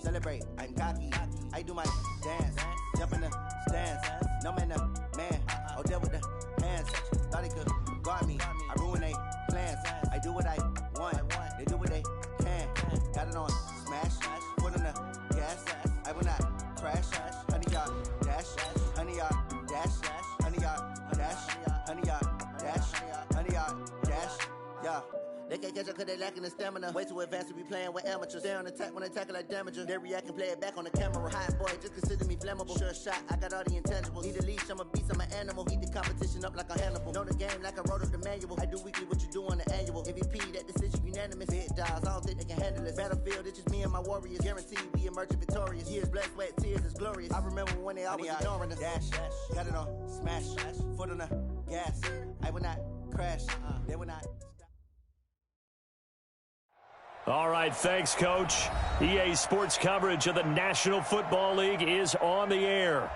celebrate, I'm cocky. I do my dance, jump in the stands. No man, man, oh, there with the hands. Thought they could guard me, I ruin they plans. I do what I want, they do what they can. Got it on smash, put on the gas. I will not crash, honey yard dash, honey yard dash, honey yard dash, honey yard dash, honey yard dash, yeah. They can't catch up cause they lacking the stamina. Way too advanced to be playing with amateurs. Stay on attack when they tackle like damager. They react and play it back on the camera. Hot boy, just consider me flammable. Sure shot, I got all the intangibles. Need a leash, I'm a beast, I'm an animal. Heat the competition up like a Hannibal. Know the game like I wrote up the manual. I do weekly what you do on the annual. MVP, that decision unanimous. Big dials, I don't think they can handle this. Battlefield, it's just me and my warriors. Guaranteed we emerge victorious. Years, blood, sweat, tears is glorious. I remember when they always ignoring us. Dash, got it on smash, foot on the gas. I will not crash, they will not. All right, thanks, Coach. EA Sports coverage of the National Football League is on the air.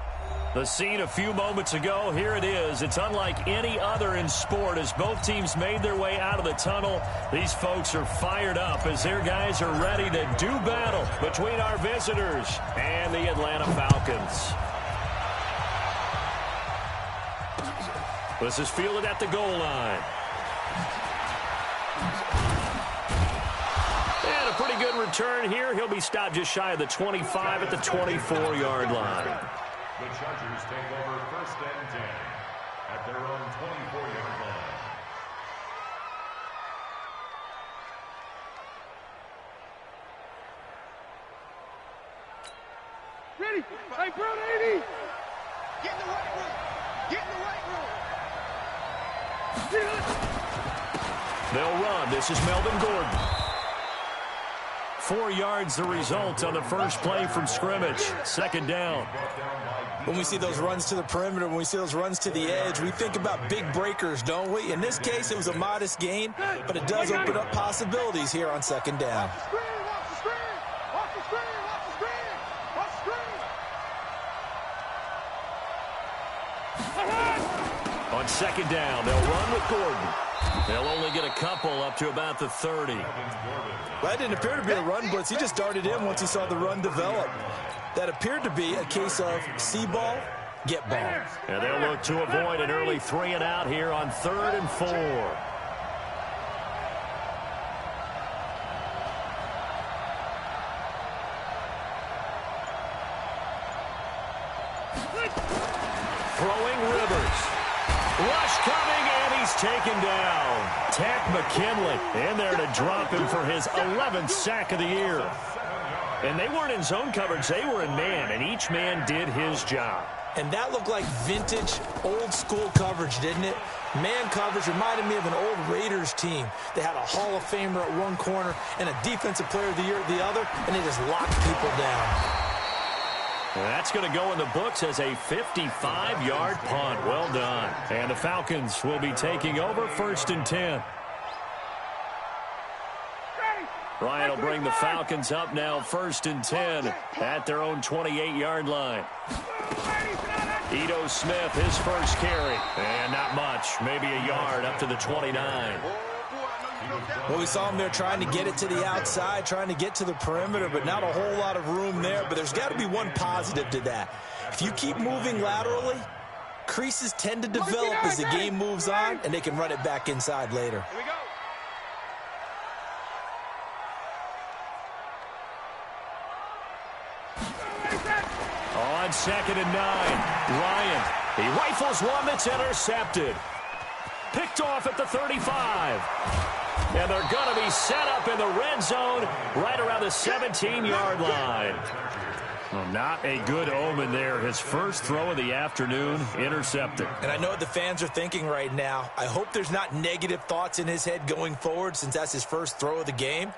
The scene a few moments ago, here it is. It's unlike any other in sport as both teams made their way out of the tunnel. These folks are fired up as their guys are ready to do battle between our visitors and the Atlanta Falcons. This is fielded at the goal line. And a pretty good return here. He'll be stopped just shy of the 25 at the 24-yard line. The Chargers take over 1st and 10 at their own 24-yard line. Ready? Hey, bro, 80. Get in the right room. Get in the right room. They'll run. This is Melvin Gordon. 4 yards the result on the first play from scrimmage. 2nd down. When we see those runs to the perimeter, when we see those runs to the edge, we think about big breakers, don't we? In this case, it was a modest gain, but it does open up possibilities here on 2nd down. On 2nd down, they'll run with Gordon. They'll only get a couple up to about the 30. That didn't appear to be a run blitz. He just darted in once he saw the run develop. That appeared to be a case of see ball, get ball. And they'll look to avoid an early 3 and out here on 3rd and 4. Throwing Rivers. Rush coming, and he's taken down. Takk McKinley in there to drop him for his 11th sack of the year. And they weren't in zone coverage. They were in man, and each man did his job. And that looked like vintage, old-school coverage, didn't it? Man coverage reminded me of an old Raiders team. They had a Hall of Famer at one corner and a Defensive Player of the Year at the other, and they just locked people down. Well, that's going to go in the books as a 55-yard punt. Well done. And the Falcons will be taking over 1st and 10. Ryan will bring the Falcons up now 1st and 10 at their own 28-yard line. Ito Smith, his first carry. And not much, maybe a yard up to the 29. Well, we saw him there trying to get it to the outside, trying to get to the perimeter, but not a whole lot of room there. But there's got to be one positive to that. If you keep moving laterally, creases tend to develop as the game moves on, and they can run it back inside later. Here we go. On 2nd and 9, Ryan. He rifles one that's intercepted. Picked off at the 35. And they're going to be set up in the red zone right around the 17-yard line. Well, not a good omen there. His first throw of the afternoon, intercepted. And I know what the fans are thinking right now. I hope there's not negative thoughts in his head going forward since that's his first throw of the game.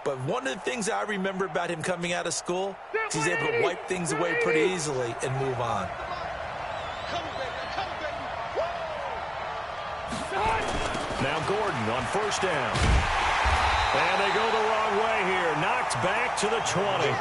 But one of the things I remember about him coming out of school is he's able to wipe things away pretty easily and move on. Now Gordon on 1st down. And they go the wrong way here. Knocked back to the 20.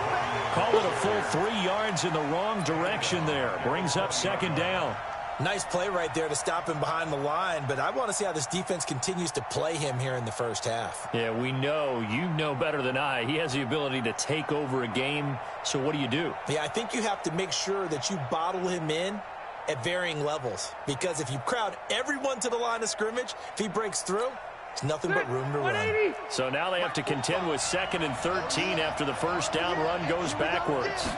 Call it a full 3 yards in the wrong direction there. Brings up 2nd down. Nice play right there to stop him behind the line, but I want to see how this defense continues to play him here in the first half. Yeah, we know, you know better than I, he has the ability to take over a game, so what do? Yeah, I think you have to make sure that you bottle him in at varying levels, because if you crowd everyone to the line of scrimmage, if he breaks through, there's nothing but room to run. So now they have to contend with 2nd and 13 after the first down run goes backwards.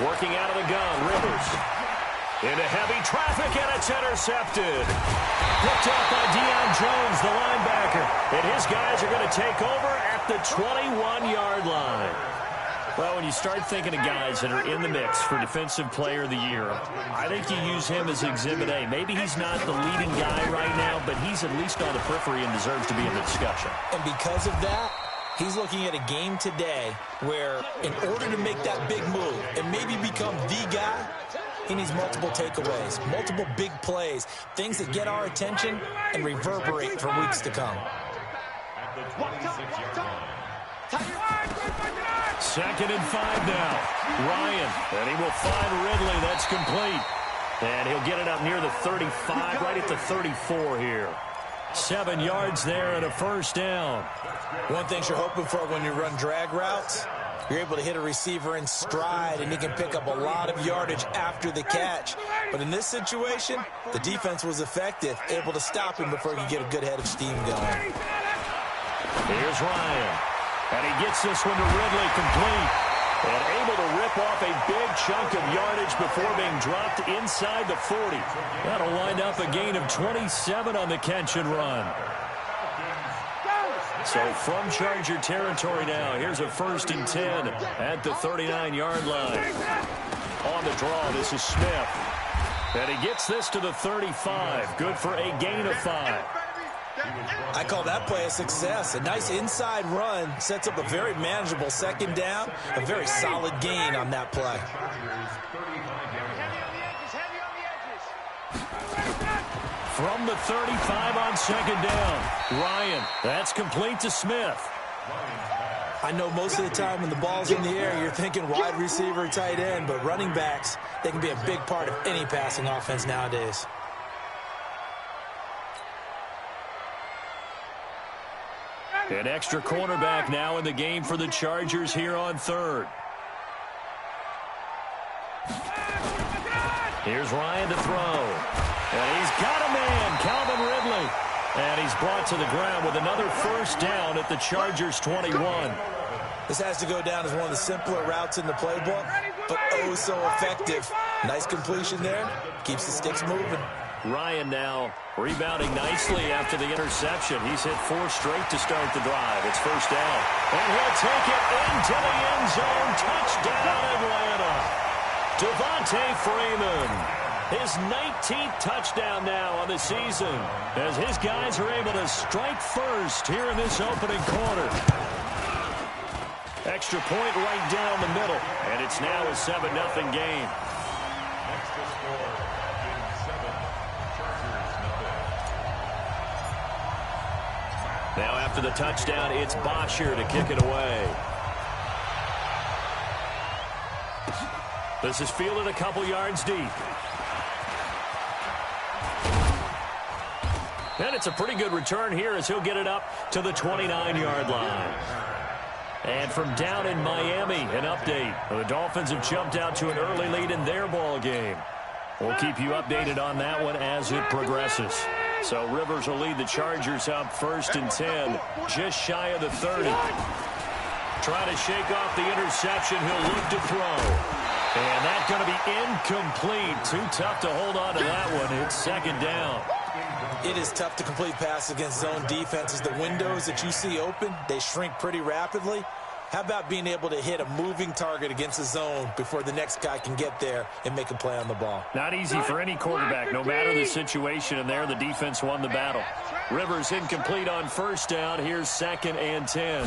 Working out of the gun, Rivers. Into heavy traffic, and it's intercepted. Picked up by Deion Jones, the linebacker. And his guys are going to take over at the 21-yard line. Well, when you start thinking of guys that are in the mix for Defensive Player of the Year, I think you use him as Exhibit A. Maybe he's not the leading guy right now, but he's at least on the periphery and deserves to be in the discussion. And because of that, he's looking at a game today where in order to make that big move and maybe become the guy, he needs multiple takeaways, multiple big plays, things that get our attention and reverberate for weeks to come. At the 26-yard line. 2nd and 5 now. Ryan, and he will find Ridley. That's complete. And he'll get it up near the 35, right at the 34 here. 7 yards there and a first down. One thing you're hoping for when you run drag routes, you're able to hit a receiver in stride, and he can pick up a lot of yardage after the catch. But in this situation, the defense was effective, able to stop him before he could get a good head of steam going. Here's Ryan. And he gets this one to Ridley complete. And able to rip off a big chunk of yardage before being dropped inside the 40. That'll wind up a gain of 27 on the catch and run. So from Charger territory now, here's a 1st and 10 at the 39-yard line. On the draw, this is Smith. And he gets this to the 35. Good for a gain of 5. I call that play a success. A nice inside run sets up a very manageable 2nd down. A very solid gain on that play. From the 35 on 2nd down, Ryan, that's complete to Smith. I know most of the time when the ball's in the air, you're thinking wide receiver, tight end, but running backs, they can be a big part of any passing offense nowadays. An extra cornerback now in the game for the Chargers here on 3rd. Here's Ryan to throw. And he's got a man, Calvin Ridley. And he's brought to the ground with another first down at the Chargers 21. This has to go down as one of the simpler routes in the playbook, but oh so effective. Nice completion there. Keeps the sticks moving. Ryan now rebounding nicely after the interception. He's hit 4 straight to start the drive. It's first down. And he'll take it into the end zone. Touchdown, Atlanta. Devontae Freeman. His 19th touchdown now on the season as his guys are able to strike first here in this opening quarter. Extra point right down the middle. And it's now a 7-0 game. Next to score, in 7, Chargers nothing. Now after the touchdown, it's Bosher to kick it away. This is fielded a couple yards deep. And it's a pretty good return here as he'll get it up to the 29-yard line. And from down in Miami, an update. The Dolphins have jumped out to an early lead in their ball game. We'll keep you updated on that one as it progresses. So Rivers will lead the Chargers up 1st and 10, just shy of the 30. Trying to shake off the interception. He'll look to throw. And that's going to be incomplete. Too tough to hold on to that one. It's 2nd down. It is tough to complete passes against zone defenses. The windows that you see open, they shrink pretty rapidly. How about being able to hit a moving target against the zone before the next guy can get there and make a play on the ball? Not easy for any quarterback, no matter the situation, and there the defense won the battle. Rivers incomplete on 1st down. Here's 2nd and 10.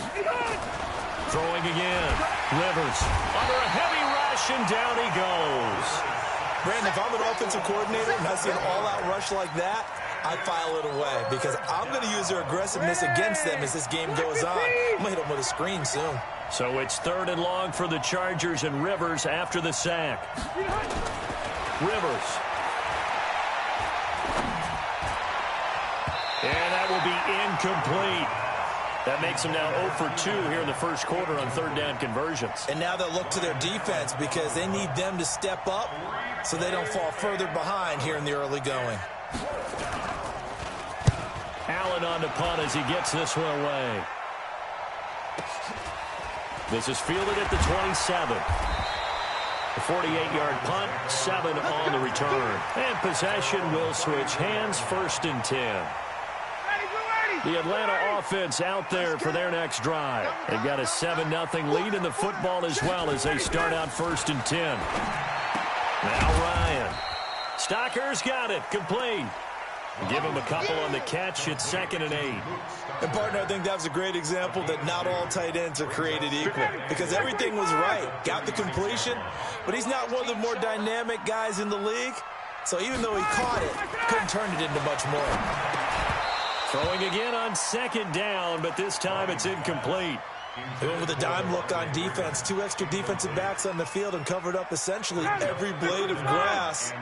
Throwing again. Rivers under a heavy rush, and down he goes. Brandon, if I'm an offensive coordinator and I see an all-out rush like that, I file it away because I'm going to use their aggressiveness against them as this game goes on. I'm going to hit them with a screen soon. So it's 3rd and long for the Chargers, and Rivers after the sack. Rivers incomplete. That makes them now 0 for 2 here in the first quarter on third down conversions. And now they'll look to their defense because they need them to step up so they don't fall further behind here in the early going. Allen on the punt as he gets this one away. This is fielded at the 27. The 48-yard punt, 7 on the return. And possession will switch hands, 1st and 10. The Atlanta offense out there for their next drive. They've got a 7-0 lead in the football as well as they start out 1st and 10. Now Ryan. Stocker's got it. Complete. Give him a couple on the catch. It's 2nd and 8. And, partner, I think that was a great example that not all tight ends are created equal because everything was right. Got the completion, but he's not one of the more dynamic guys in the league. So even though he caught it, couldn't turn it into much more. Throwing again on 2nd down, but this time it's incomplete. They went with a dime look on defense. 2 extra defensive backs on the field and covered up essentially every blade of grass.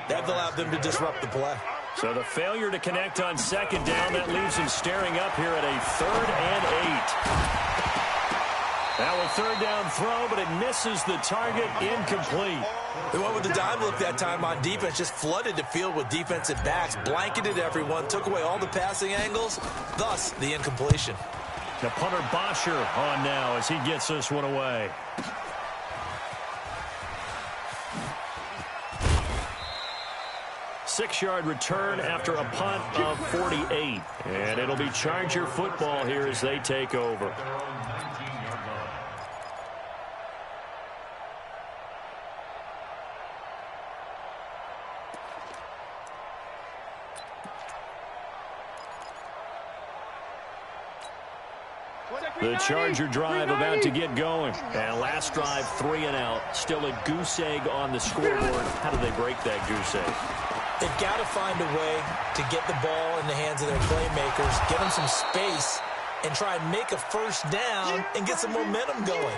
That allowed them to disrupt the play. So the failure to connect on 2nd down, that leaves him staring up here at a 3rd and 8. Now a 3rd down throw, but it misses the target, incomplete. They went with the dime look that time on defense, just flooded the field with defensive backs, blanketed everyone, took away all the passing angles, thus the incompletion. The punter Bosher on now as he gets this one away. Six-yard return after a punt of 48. And it'll be Charger football here as they take over. The Charger drive about to get going. And last drive, 3 and out. Still a goose egg on the scoreboard. How do they break that goose egg? They've got to find a way to get the ball in the hands of their playmakers, get them some space, and try and make a 1st down and get some momentum going.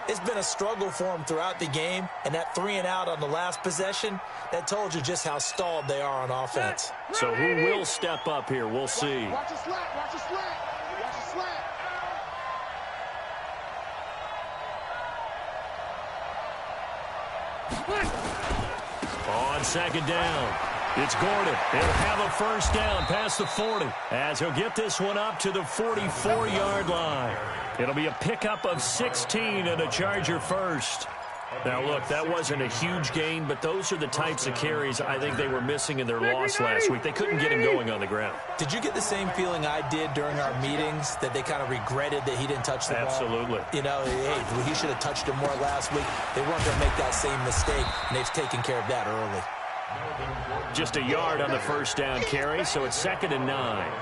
It's been a struggle for them throughout the game, and that 3 and out on the last possession, that told you just how stalled they are on offense. So who will step up here? We'll see. Watch the slant, watch the slant, watch the slant. On 2nd down, it's Gordon. He'll have a 1st down past the 40 as he'll get this one up to the 44-yard line. It'll be a pickup of 16 and a Charger 1st. Now, look, that wasn't a huge gain, but those are the types of carries I think they were missing in their loss last week. They couldn't get him going on the ground. Did you get the same feeling I did during our meetings, that they kind of regretted that he didn't touch the ball? Absolutely. You know, hey, he should have touched it more last week. They weren't going to make that same mistake, and they've taken care of that early. Just a yard on the 1st down carry, so it's 2nd and 9.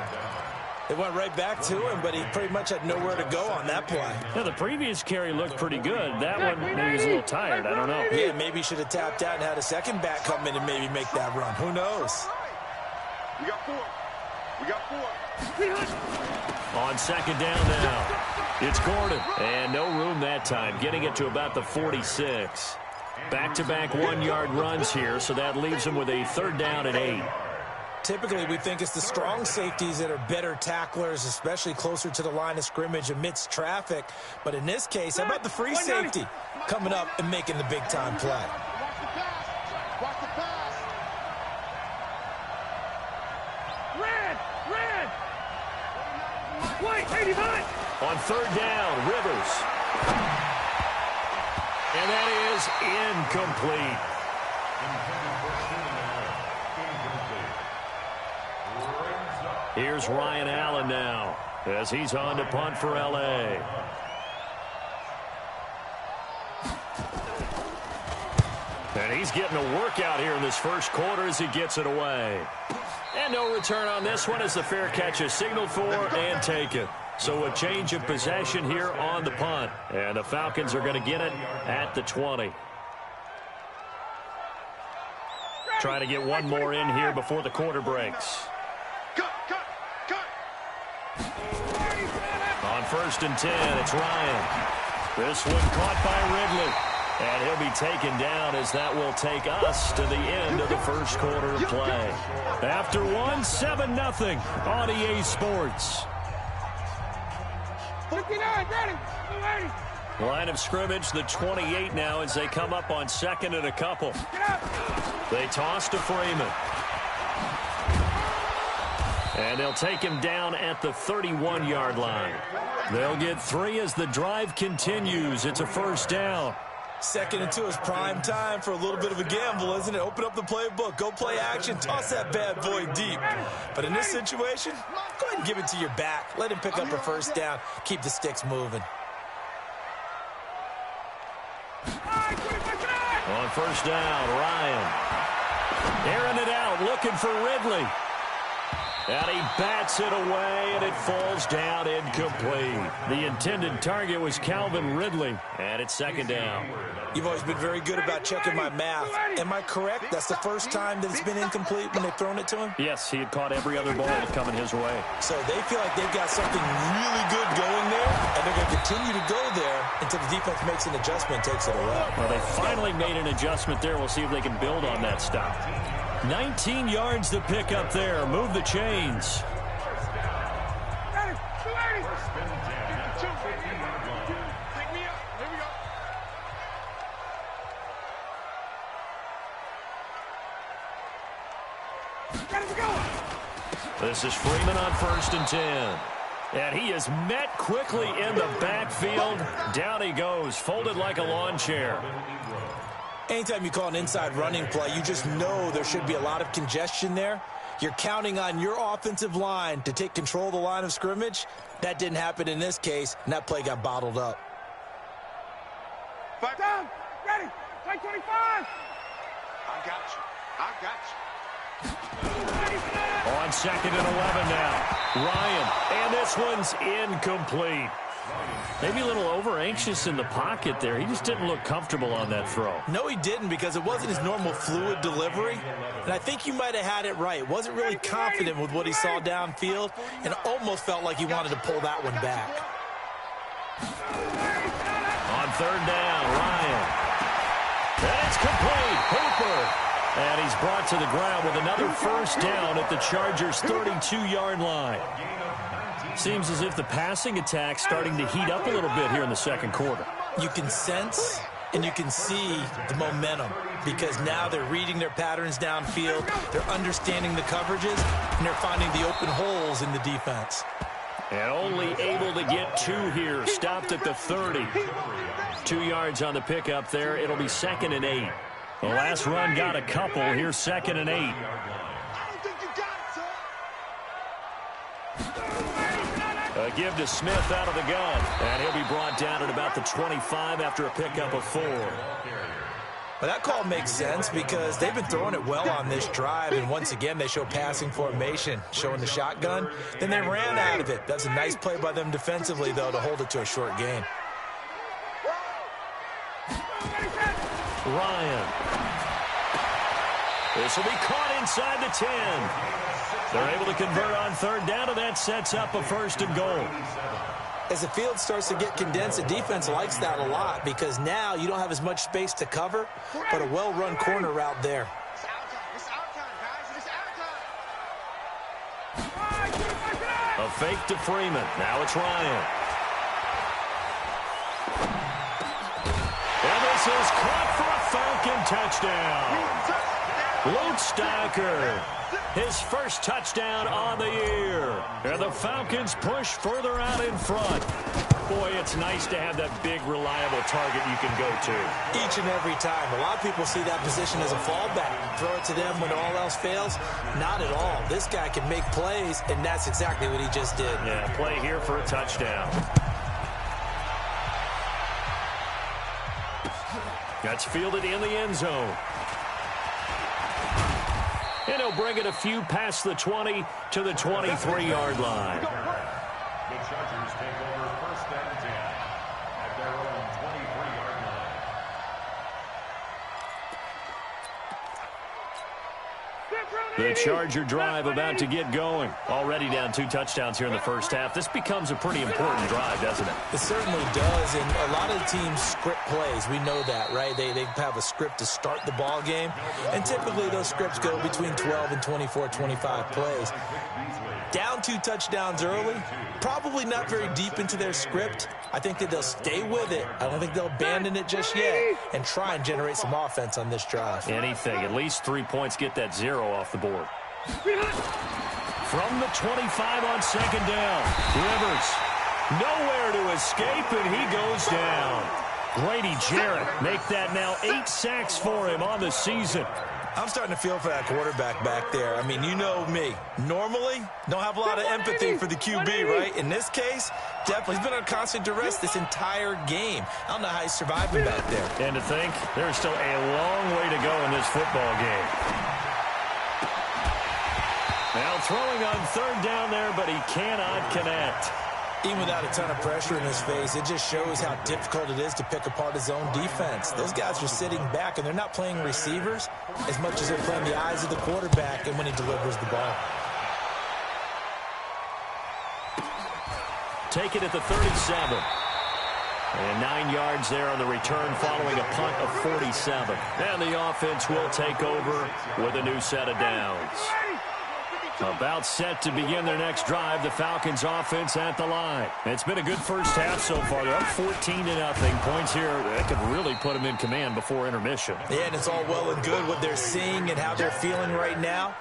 They went right back to him, but he pretty much had nowhere to go on that play. Now, the previous carry looked pretty good. That one, maybe he was a little tired. I don't know. Yeah, maybe he should have tapped out and had a second back come in and maybe make that run. Who knows? We got 4. We got 4. On 2nd down now, it's Gordon. And no room that time, getting it to about the 46. Back-to-back 1-yard runs here, so that leaves him with a 3rd down and 8. Typically, we think it's the strong safeties that are better tacklers, especially closer to the line of scrimmage amidst traffic. But in this case, how about the free safety coming up and making the big-time play? Watch the pass. Watch the pass. Red. White, 85. On 3rd down, Rivers. And that is incomplete. Here's Ryan Allen now as he's on to punt for L.A. And he's getting a workout here in this first quarter as he gets it away. And no return on this one as the fair catch is signaled for and taken. So a change of possession here on the punt. And the Falcons are going to get it at the 20. Trying to get one more in here before the quarter breaks. Cut. On 1st and 10, it's Ryan. This one caught by Ridley. And he'll be taken down as that will take us to the end of the first quarter of play. After one, 7-0 on EA Sports. 59, ready. 280. Line of scrimmage, the 28 now as they come up on second and a couple. They toss to Freeman. And they'll take him down at the 31-yard line. They'll get 3 as the drive continues. It's a first down. 2nd and 2 is prime time for a little bit of a gamble, isn't it? Open up the playbook, go play action, toss that bad boy deep. But in this situation, go ahead and give it to your back. Let him pick up a first down. Keep the sticks moving. On first down, Ryan. Airing it out, looking for Ridley. And he bats it away, and it falls down incomplete. The intended target was Calvin Ridley, and it's 2nd down. You've always been very good about checking my math. Am I correct? That's the first time that it's been incomplete when they've thrown it to him? Yes, he had caught every other ball coming his way. So they feel like they've got something really good going there, and they're going to continue to go there until the defense makes an adjustment and takes it away. Well, they finally made an adjustment there. We'll see if they can build on that stop. 19 yards to pick up there. Move the chains. Ready. 280. 52. Pick me up. Here we go. Ready to go. This is Freeman on 1st and 10. And he is met quickly in the backfield. Down he goes, folded like a lawn chair. Anytime you call an inside running play, you just know there should be a lot of congestion there. You're counting on your offensive line to take control of the line of scrimmage. That didn't happen in this case, and that play got bottled up. 5 down. Ready. Play 25. I got you. On 2nd and 11 now. Ryan, and this one's incomplete. Maybe a little over-anxious in the pocket there. He just didn't look comfortable on that throw. No, he didn't, because it wasn't his normal fluid delivery. And I think you might have had it right. Wasn't really confident with what he saw downfield and almost felt like he wanted to pull that one back. On 3rd down, Ryan. And it's complete. Hooper. And he's brought to the ground with another first down at the Chargers' 32-yard line. Seems as if the passing attack's starting to heat up a little bit here in the 2nd quarter. You can sense and you can see the momentum because now they're reading their patterns downfield, they're understanding the coverages, and they're finding the open holes in the defense. And only able to get 2 here, stopped at the 30. 2 yards on the pickup there. It'll be 2nd and 8. The last run got a couple. Here's 2nd and 8. A give to Smith out of the gun. And he'll be brought down at about the 25 after a pickup of 4. But that call makes sense because they've been throwing it well on this drive. And once again, they show passing formation, showing the shotgun. Then they ran out of it. That's a nice play by them defensively, though, to hold it to a short gain. Ryan. This will be caught inside the 10. They're able to convert on 3rd down, and that sets up a 1st and goal. As the field starts to get condensed, the defense likes that a lot because now you don't have as much space to cover, but a well-run corner route there. It's our time, guys. It's our time. A fake to Freeman. Now it's Ryan. And this is caught for a Falcon touchdown. Luke Stacker, his first touchdown on the year. And the Falcons push further out in front. Boy, it's nice to have that big, reliable target you can go to. Each and every time. A lot of people see that position as a fallback. Throw it to them when all else fails. Not at all. This guy can make plays, and that's exactly what he just did. Yeah, play here for a touchdown. That's fielded in the end zone. And he'll bring it a few past the 20 to the 23-yard line. The Chargers take over 1st and 10 at their own 23-yard line. Step The Charger drive about to get going. Already down 2 touchdowns here in the first half. This becomes a pretty important drive, doesn't it? It certainly does, and a lot of the teams script plays. We know that, right? They have a script to start the ball game, and typically those scripts go between 12 and 24, 25 plays. Down 2 touchdowns early, probably not very deep into their script. I think that they'll stay with it. I don't think they'll abandon it just yet and try and generate some offense on this drive. Anything. At least 3 points, get that 0 off the board. From the 25 on second down, Rivers nowhere to escape, and he goes down. Grady Jarrett make that now 8 sacks for him on the season. I'm starting to feel for that quarterback back there. I mean, you know me. Normally, don't have a lot of empathy for the QB, right? In this case, definitely. He's been on constant duress this entire game. I don't know how he's surviving back there. And to think, there's still a long way to go in this football game. Now throwing on third down there, but he cannot connect. Even without a ton of pressure in his face, it just shows how difficult it is to pick apart his own defense. Those guys are sitting back, and they're not playing receivers as much as they're playing the eyes of the quarterback and when he delivers the ball. Take it at the 37. And 9 yards there on the return following a punt of 47. And the offense will take over with a new set of downs. About set to begin their next drive, the Falcons offense at the line. It's been a good first half so far. They're up 14-0. Points here that could really put them in command before intermission. Yeah, and it's all well and good what they're seeing and how they're feeling right now.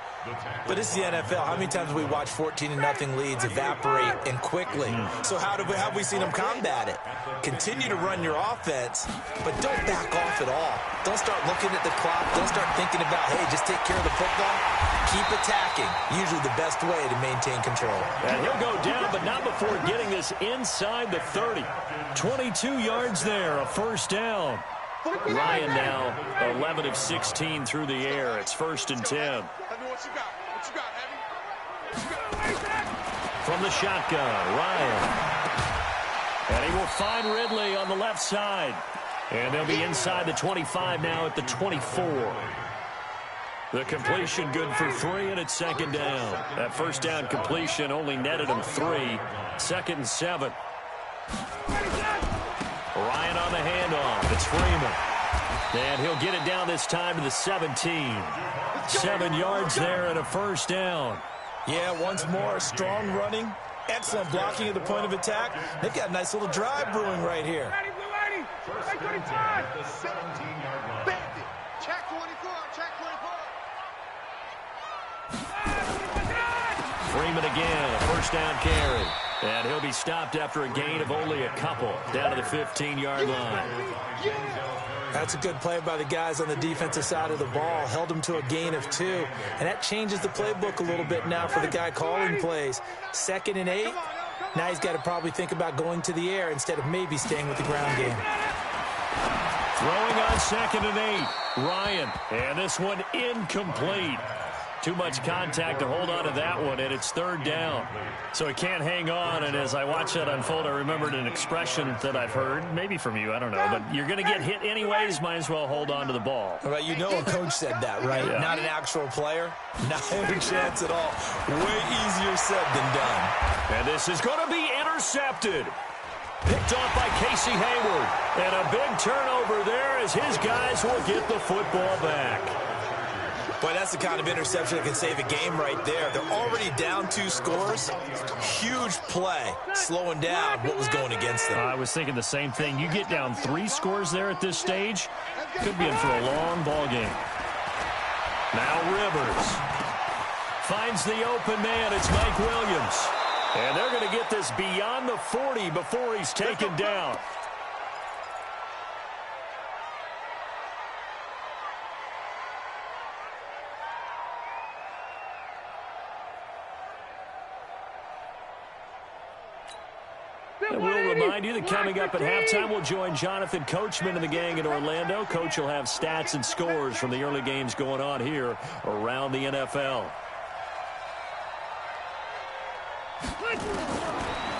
But it's the NFL. How many times have we watched 14-0 leads evaporate and quickly? So how have we seen them combat it? Continue to run your offense, but don't back off at all. Don't start looking at the clock. Don't start thinking about, hey, just take care of the football. Keep attacking. Usually the best way to maintain control. And he'll go down, but not before getting this inside the 30. 22 yards there, a first down. Ryan now 11 of 16 through the air. It's 1st and 10. From the shotgun, Ryan. And he will find Ridley on the left side. And they'll be inside the 25 now at the 24. The completion good for 3, and it's 2nd down. That first down completion only netted him 3. 2nd and 7. Ryan on the handoff. It's Freeman. And he'll get it down this time to the 17. 7 yards there and a first down. Yeah, once more, strong running. Excellent blocking at the point of attack. They've got a nice little drive brewing right here. Freeman again, a first down carry. And he'll be stopped after a gain of only a couple, down to the 15-yard line. That's a good play by the guys on the defensive side of the ball. Held them to a gain of 2. And that changes the playbook a little bit now for the guy calling plays. 2nd and 8. Now he's got to probably think about going to the air instead of maybe staying with the ground game. Throwing on 2nd and 8. Ryan. And this one incomplete. Too much contact to hold on to that one, and it's 3rd down. So he can't hang on, and as I watch that unfold, I remembered an expression that I've heard, maybe from you, I don't know, but you're going to get hit anyways, might as well hold on to the ball. All right, you know a coach said that, right? Yeah. Not an actual player. Not a chance at all. Way easier said than done. And this is going to be intercepted. Picked off by Casey Hayward. And a big turnover there as his guys will get the football back. Boy, that's the kind of interception that can save a game right there. They're already down 2 scores. Huge play, slowing down what was going against them. I was thinking the same thing. You get down 3 scores there at this stage, could be in for a long ball game. Now Rivers finds the open man. It's Mike Williams. And they're going to get this beyond the 40 before he's taken down. And we'll remind you that coming up at halftime, we'll join Jonathan Coachman and the gang in Orlando. Coach will have stats and scores from the early games going on here around the NFL.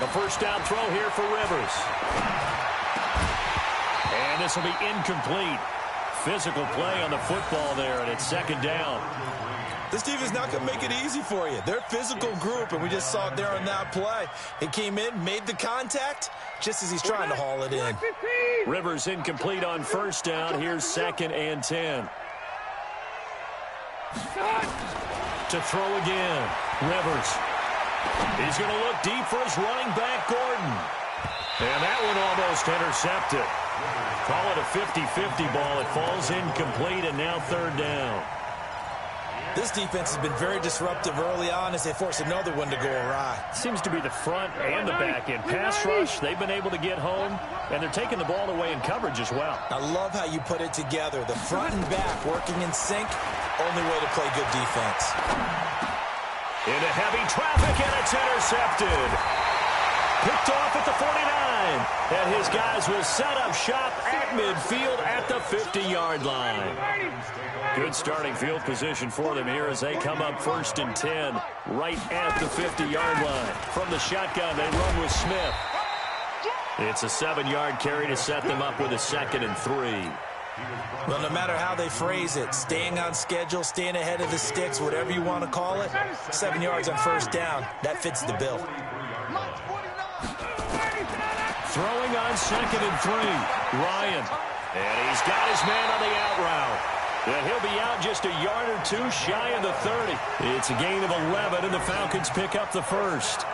A first down throw here for Rivers. And this will be incomplete. Physical play on the football there, and it's 2nd down. This defense is not going to make it easy for you. They're a physical group, and we just saw it there on that play. He came in, made the contact, just as he's trying to haul it in. Rivers incomplete on first down. Here's 2nd and 10. To throw again. Rivers. He's going to look deep for his running back, Gordon. And that one almost intercepted. Call it a 50-50 ball. It falls incomplete, and now 3rd down. This defense has been very disruptive early on as they force another one to go awry. Seems to be the front and the back end. Pass rush, they've been able to get home, and they're taking the ball away in coverage as well. I love how you put it together. The front and back working in sync, only way to play good defense. Into heavy traffic, and it's intercepted. Picked off at the 49, and his guys will set up shop at midfield at the 50-yard line. Good starting field position for them here as they come up 1st and 10 right at the 50-yard line. From the shotgun, they run with Smith. It's a 7-yard carry to set them up with a 2nd and 3. Well, no matter how they phrase it, staying on schedule, staying ahead of the sticks, whatever you want to call it, 7 yards on first down, that fits the bill. Throwing on 2nd and 3, Ryan. And he's got his man on the out route. And he'll be out just a yard or two shy of the 30. It's a gain of 11, and the Falcons pick up the first.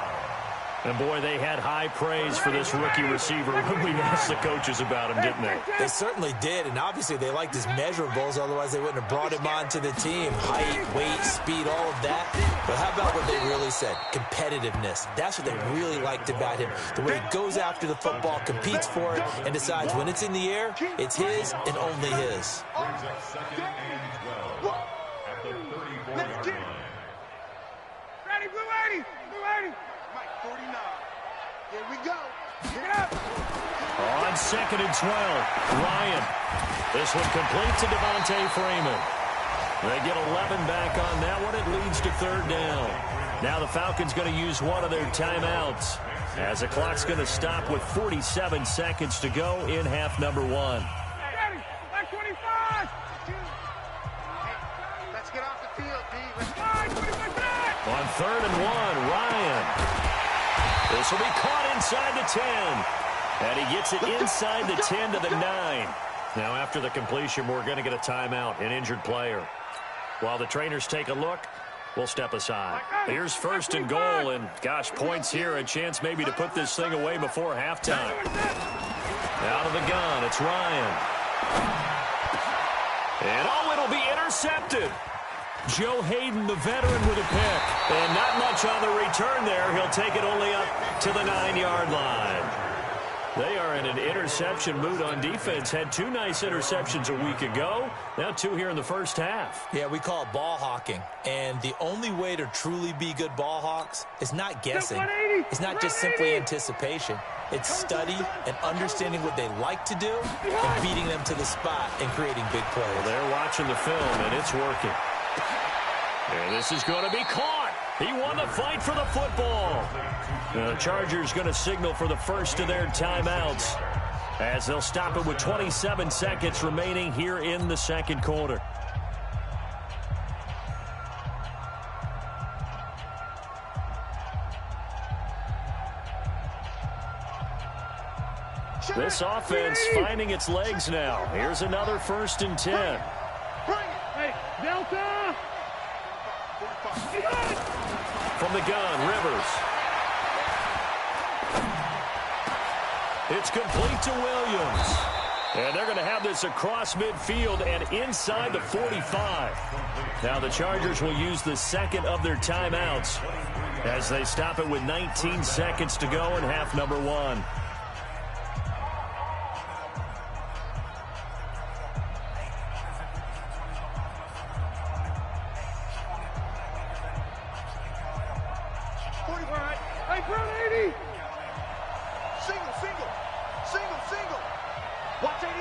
And, boy, they had high praise for this rookie receiver when we asked the coaches about him, didn't they? They certainly did, and obviously they liked his measurables, otherwise they wouldn't have brought him on to the team. Height, weight, speed, all of that. But how about what they really said? Competitiveness. That's what they really liked about him. The way he goes after the football, competes for it, and decides when it's in the air, it's his and only his. Brings up 2nd and 12 at the 34-yard line. Ready, blue 80, blue 80. Mike, 49. Here we go. Get up. On 2nd and 12, Ryan. This one complete to Devontae Freeman. They get 11 back on that one. It leads to 3rd down. Now the Falcons going to use one of their timeouts as the clock's going to stop with 47 seconds to go in half number 1. Ready, back 25. Let's get off the field, D. Let's go. 25 back. On 3rd and 1, Ryan. This will be caught inside the 10. And he gets it inside the 10 to the 9. Now after the completion, we're going to get a timeout, an injured player. While the trainers take a look, we'll step aside. Here's 1st and goal, and gosh, points here, a chance maybe to put this thing away before halftime. Out of the gun, it's Ryan. And oh, it'll be intercepted. Joe Hayden, the veteran, with a pick. And not much on the return there. He'll take it only up to the 9-yard line. They are in an interception mood on defense. Had 2 nice interceptions a week ago. Now 2 here in the first half. Yeah, we call it ball hawking. And the only way to truly be good ball hawks is not guessing. It's not just simply anticipation. It's study and understanding what they like to do and beating them to the spot and creating big plays. Well, they're watching the film, and it's working. And this is going to be caught. He won the fight for the football. The Chargers going to signal for the first of their timeouts as they'll stop it with 27 seconds remaining here in the second quarter. This offense finding its legs now. Here's another 1st and 10. Hey, Delta. From the gun, Rivers. It's complete to Williams. And they're going to have this across midfield and inside the 45. Now the Chargers will use the second of their timeouts as they stop it with 19 seconds to go in half number 1. Hey, Brown 80. Single. Watch 80.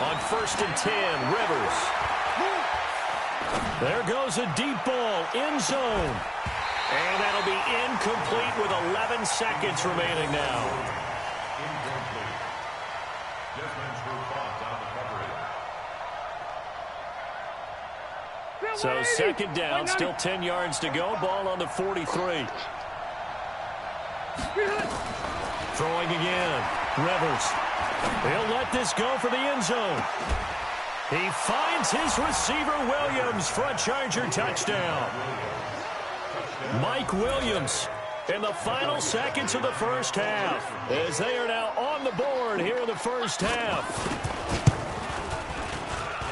On 1st and 10, Rivers. There goes a deep ball, end zone. And that'll be incomplete with 11 seconds remaining now. Incomplete. Desmond Trufant on the coverage. So second down, still 10 yards to go. Ball on the 43. Throwing again. Rivers. He'll let this go for the end zone. He finds his receiver, Williams, for a Charger touchdown. Mike Williams in the final seconds of the first half, as they are now on the board here in the first half.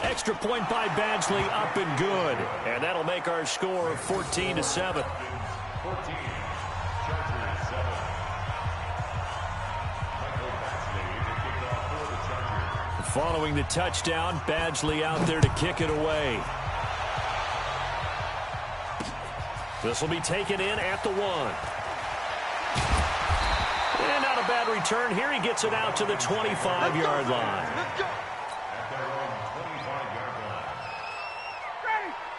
Extra point by Badgley, up and good. And that'll make our score 14-7. 14. Following the touchdown, Badgley out there to kick it away. This will be taken in at the 1. And not a bad return here. He gets it out to the 25-yard line.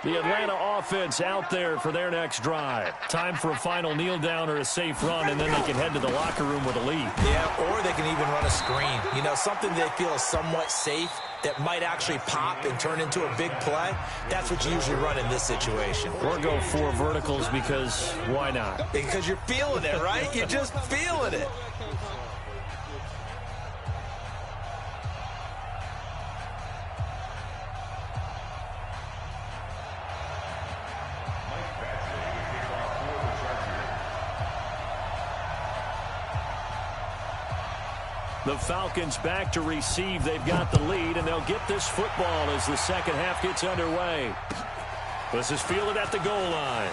The Atlanta offense out there for their next drive. Time for a final kneel down or a safe run, and then they can head to the locker room with a lead. Yeah, or they can even run a screen. You know, something they feel is somewhat safe that might actually pop and turn into a big play. That's what you usually run in this situation. Or go 4 verticals because why not? Because you're feeling it, right? You're just feeling it. The Falcons back to receive. They've got the lead, and they'll get this football as the second half gets underway. This is fielded at the goal line.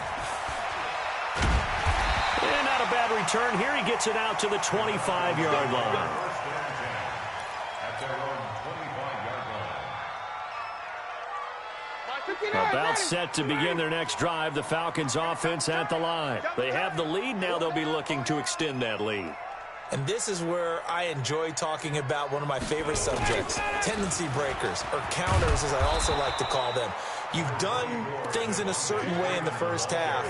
And not a bad return here. He gets it out to the 25-yard line. About set to begin their next drive. The Falcons offense at the line. They have the lead. Now they'll be looking to extend that lead. And this is where I enjoy talking about one of my favorite subjects, tendency breakers, or counters as I also like to call them. You've done things in a certain way in the first half,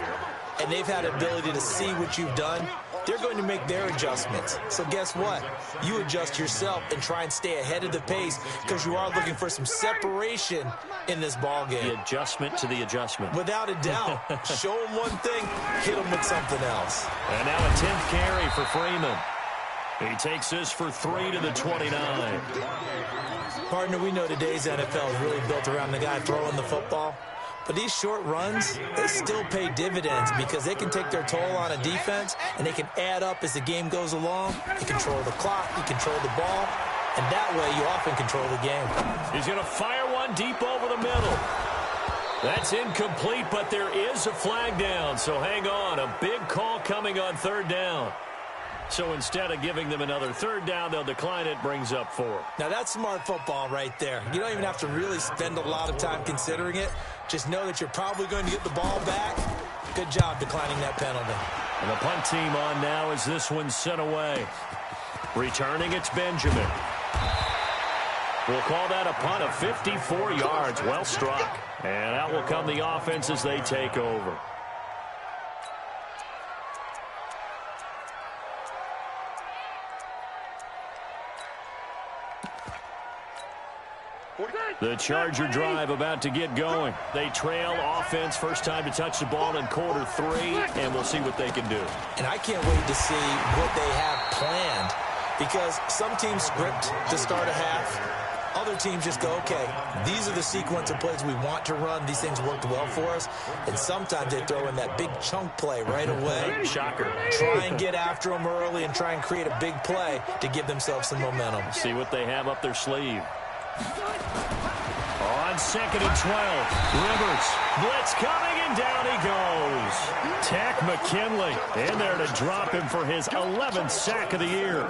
and they've had ability to see what you've done. They're going to make their adjustments. So guess what? You adjust yourself and try and stay ahead of the pace because you are looking for some separation in this ball game. The adjustment to the adjustment. Without a doubt. Show them one thing, hit them with something else. And now a 10th carry for Freeman. He takes this for 3 to the 29. Partner, we know today's NFL is really built around the guy throwing the football. But these short runs, they still pay dividends because they can take their toll on a defense, and they can add up as the game goes along. You control the clock, you control the ball, and that way you often control the game. He's going to fire one deep over the middle. That's incomplete, but there is a flag down, so hang on. A big call coming on 3rd down. So instead of giving them another 3rd down, they'll decline it, brings up 4. Now that's smart football right there. You don't even have to really spend a lot of time considering it. Just know that you're probably going to get the ball back. Good job declining that penalty. And the punt team on now as this one's sent away. Returning, it's Benjamin. We'll call that a punt of 54 yards. Well struck. And out will come the offense as they take over. The Charger drive about to get going. They trail offense, first time to touch the ball in quarter 3, and we'll see what they can do. And I can't wait to see what they have planned because some teams script to start a half. Other teams just go, okay, these are the sequence of plays we want to run. These things worked well for us. And sometimes they throw in that big chunk play right away. Shocker. Try and get after them early and try and create a big play to give themselves some momentum. See what they have up their sleeve. On 2nd and 12, Rivers, blitz coming, and down he goes. Tack McKinley in there to drop him for his 11th sack of the year.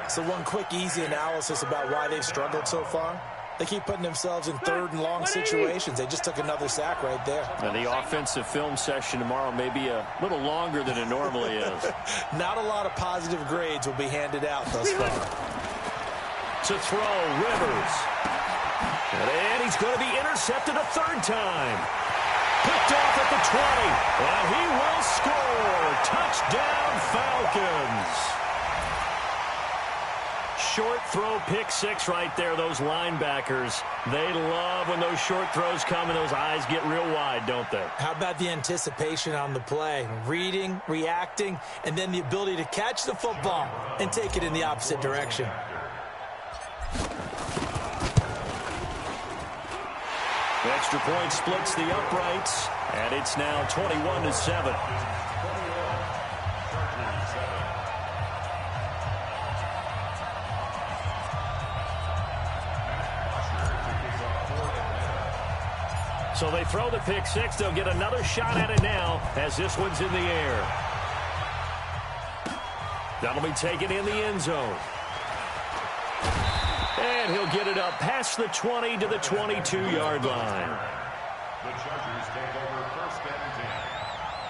So one quick, easy analysis about why they've struggled so far. They keep putting themselves in 3rd and long situations. They just took another sack right there. Now the offensive film session tomorrow may be a little longer than it normally is. Not a lot of positive grades will be handed out thus far. To throw, Rivers. And he's going to be intercepted a 3rd time. Picked off at the 20. And he will score. Touchdown, Falcons. short throw pick six right there, those linebackers. They love when those short throws come and those eyes get real wide, don't they? How about the anticipation on the play? Reading, reacting, and then the ability to catch the football and take it in the opposite direction. Extra point splits the uprights, and it's now 21-7. So they throw the pick six. They'll get another shot at it now as this one's in the air. That'll be taken in the end zone. And he'll get it up past the 20 to the 22-yard line. The Chargers take over first and 10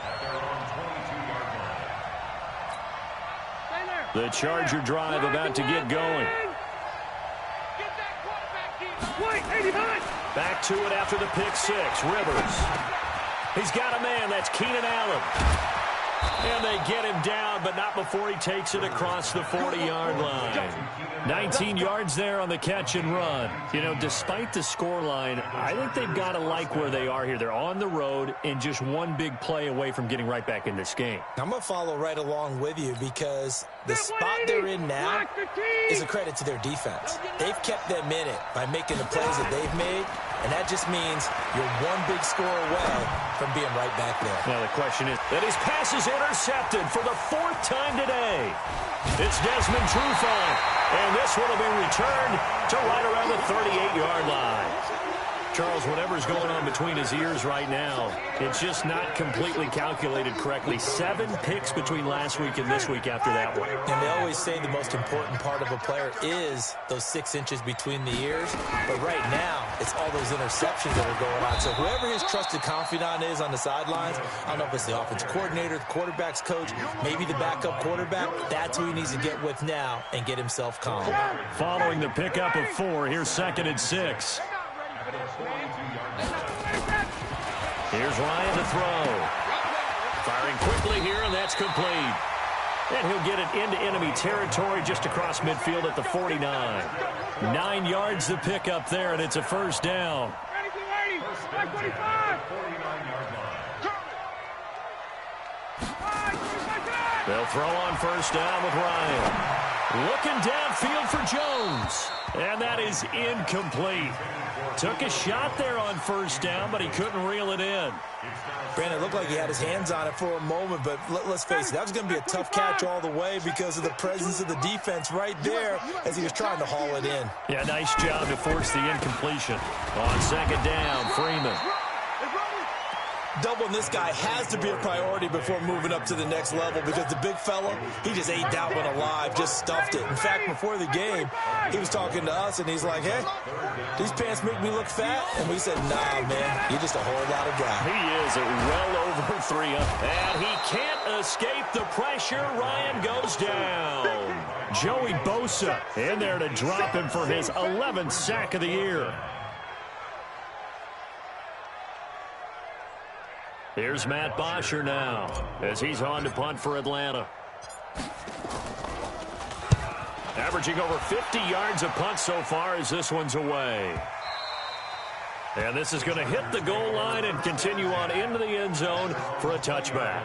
at their own 22-yard line. The Charger drive about to get going. Back to it after the pick six. Rivers. He's got a man. That's Keenan Allen. And they get him down, but not before he takes it across the 40-yard line. 19 yards there on the catch and run. You know, despite the scoreline, I think they've got to like where they are here. They're on the road and just one big play away from getting right back in this game. I'm going to follow right along with you because the spot they're in now is a credit to their defense. They've kept them in it by making the plays that they've made, and that just means you're one big score away from being right back there. Now the question is that his pass is intercepted for the fourth time today. It's Desmond Trufant, and this one will be returned to right around the 38-yard line. Charles, whatever's going on between his ears right now, it's just not completely calculated correctly. 7 picks between last week and this week after that one. And they always say the most important part of a player is those 6 inches between the ears. But right now, it's all those interceptions that are going on. So whoever his trusted confidant is on the sidelines, I don't know if it's the offensive coordinator, the quarterback's coach, maybe the backup quarterback, that's who he needs to get with now and get himself calm. Following the pickup of 4, here's 2nd and 6. Here's Ryan to throw. Firing quickly here, and that's complete. And he'll get it into enemy territory just across midfield at the 49. 9 yards the pickup there, and it's a first down. They'll throw on first down with Ryan. Looking downfield for Jones. And that is incomplete. Took a shot there on first down, but he couldn't reel it in. Brandon, it looked like he had his hands on it for a moment, but let's face it, that was going to be a tough catch all the way because of the presence of the defense right there as he was trying to haul it in. Yeah, nice job to force the incompletion. On second down, Freeman. Doubling this guy has to be a priority before moving up to the next level because the big fella, he just ate that one alive, just stuffed it. In fact, before the game, he was talking to us, and he's like, hey, these pants make me look fat? And we said, nah, man, you're just a whole lot of guy. He is well over 300. And he can't escape the pressure. Ryan goes down. Joey Bosa in there to drop him for his 11th sack of the year. Here's Matt Bosher now as he's on to punt for Atlanta. Averaging over 50 yards a punt so far as this one's away. And this is going to hit the goal line and continue on into the end zone for a touchback.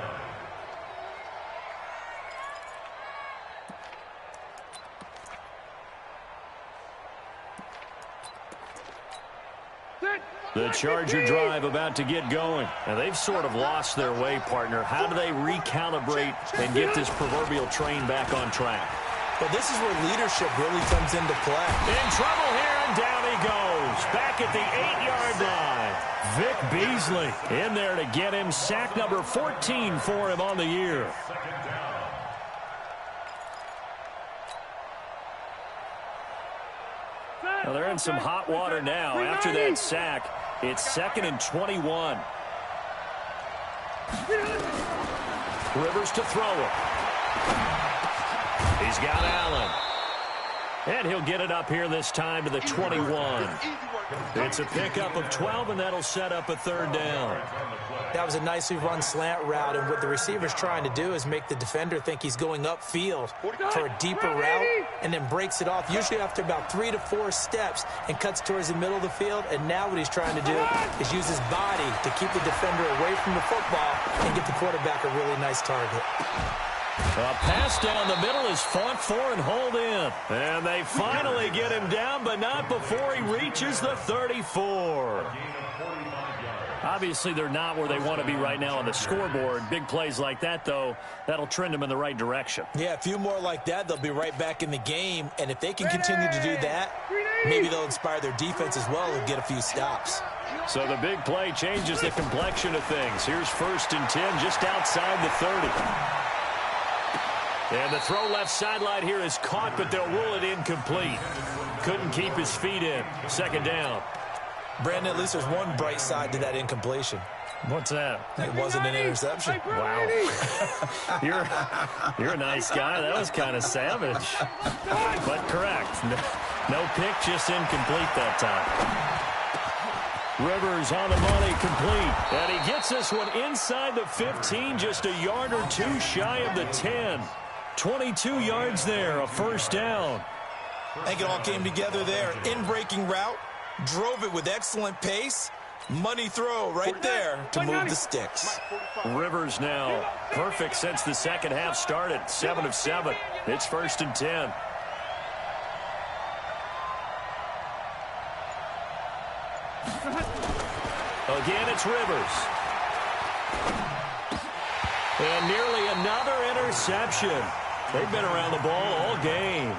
The Charger drive about to get going. And they've sort of lost their way, partner. How do they recalibrate and get this proverbial train back on track? Well, this is where leadership really comes into play. In trouble here, and down he goes. Back at the 8-yard line. Vic Beasley in there to get him. Sack number 14 for him on the year. Well, they're in some hot water now. After that sack, it's 2nd and 21. Rivers to throw it. He's got Allen. And he'll get it up here this time to the 21. It's a pickup of 12, and that'll set up a third down. That was a nicely run slant route, and what the receiver's trying to do is make the defender think he's going upfield for a deeper route, and then breaks it off, usually after about 3 to 4 steps, and cuts towards the middle of the field. And now what he's trying to do is use his body to keep the defender away from the football and get the quarterback a really nice target. A pass down the middle is fought for and hauled in. And they finally get him down, but not before he reaches the 34. Obviously, they're not where they want to be right now on the scoreboard. Big plays like that, though, that'll trend them in the right direction. Yeah, a few more like that, they'll be right back in the game. And if they can continue to do that, maybe they'll inspire their defense as well and get a few stops. So the big play changes the complexion of things. Here's 1st and 10 just outside the 30. And the throw left sideline here is caught, but they'll rule it incomplete. Couldn't keep his feet in. 2nd down. Brandon, at least there's one bright side to that incompletion. What's that? It wasn't an interception. Wow. You're a nice guy. That was kind of savage. But correct. No pick, just incomplete that time. Rivers on the money, complete. And he gets this one inside the 15, just a yard or 2 shy of the 10. 22 yards there, a 1st down. I think it all came together there. In-breaking route, drove it with excellent pace. Money throw right there to move the sticks. Rivers now perfect since the second half started. 7 of 7. It's 1st and 10. Again, it's Rivers. And nearly another interception. They've been around the ball all game.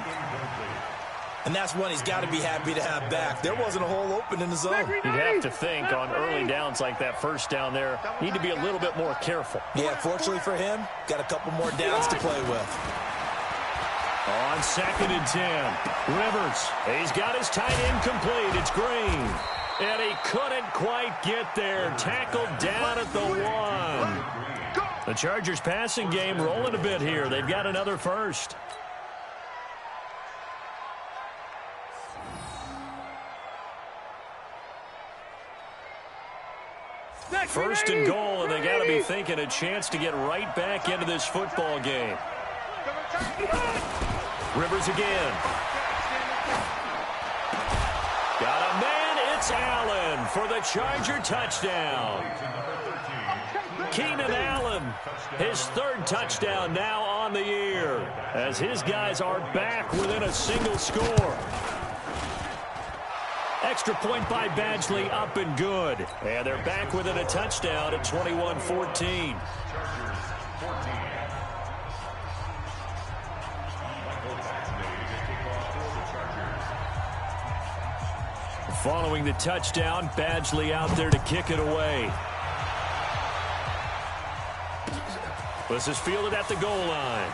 And that's one he's got to be happy to have back. There wasn't a hole open in the zone. You'd have to think on early downs like that 1st down there, need to be a little bit more careful. Yeah, fortunately for him, got a couple more downs to play with. On 2nd and 10, Rivers, he's got his tight end complete. It's Green. And he couldn't quite get there. Tackled down at the 1. The Chargers passing game rolling a bit here. They've got another 1st. First and goal, and they got to be thinking a chance to get right back into this football game. Rivers again. Got a man, it's Allen for the Charger touchdown. Keenan Allen, his 3rd touchdown now on the year, as his guys are back within a single score. Extra point by Badgley, up and good. And they're back within a touchdown at 21-14. Following the touchdown, Badgley out there to kick it away. This is fielded at the goal line.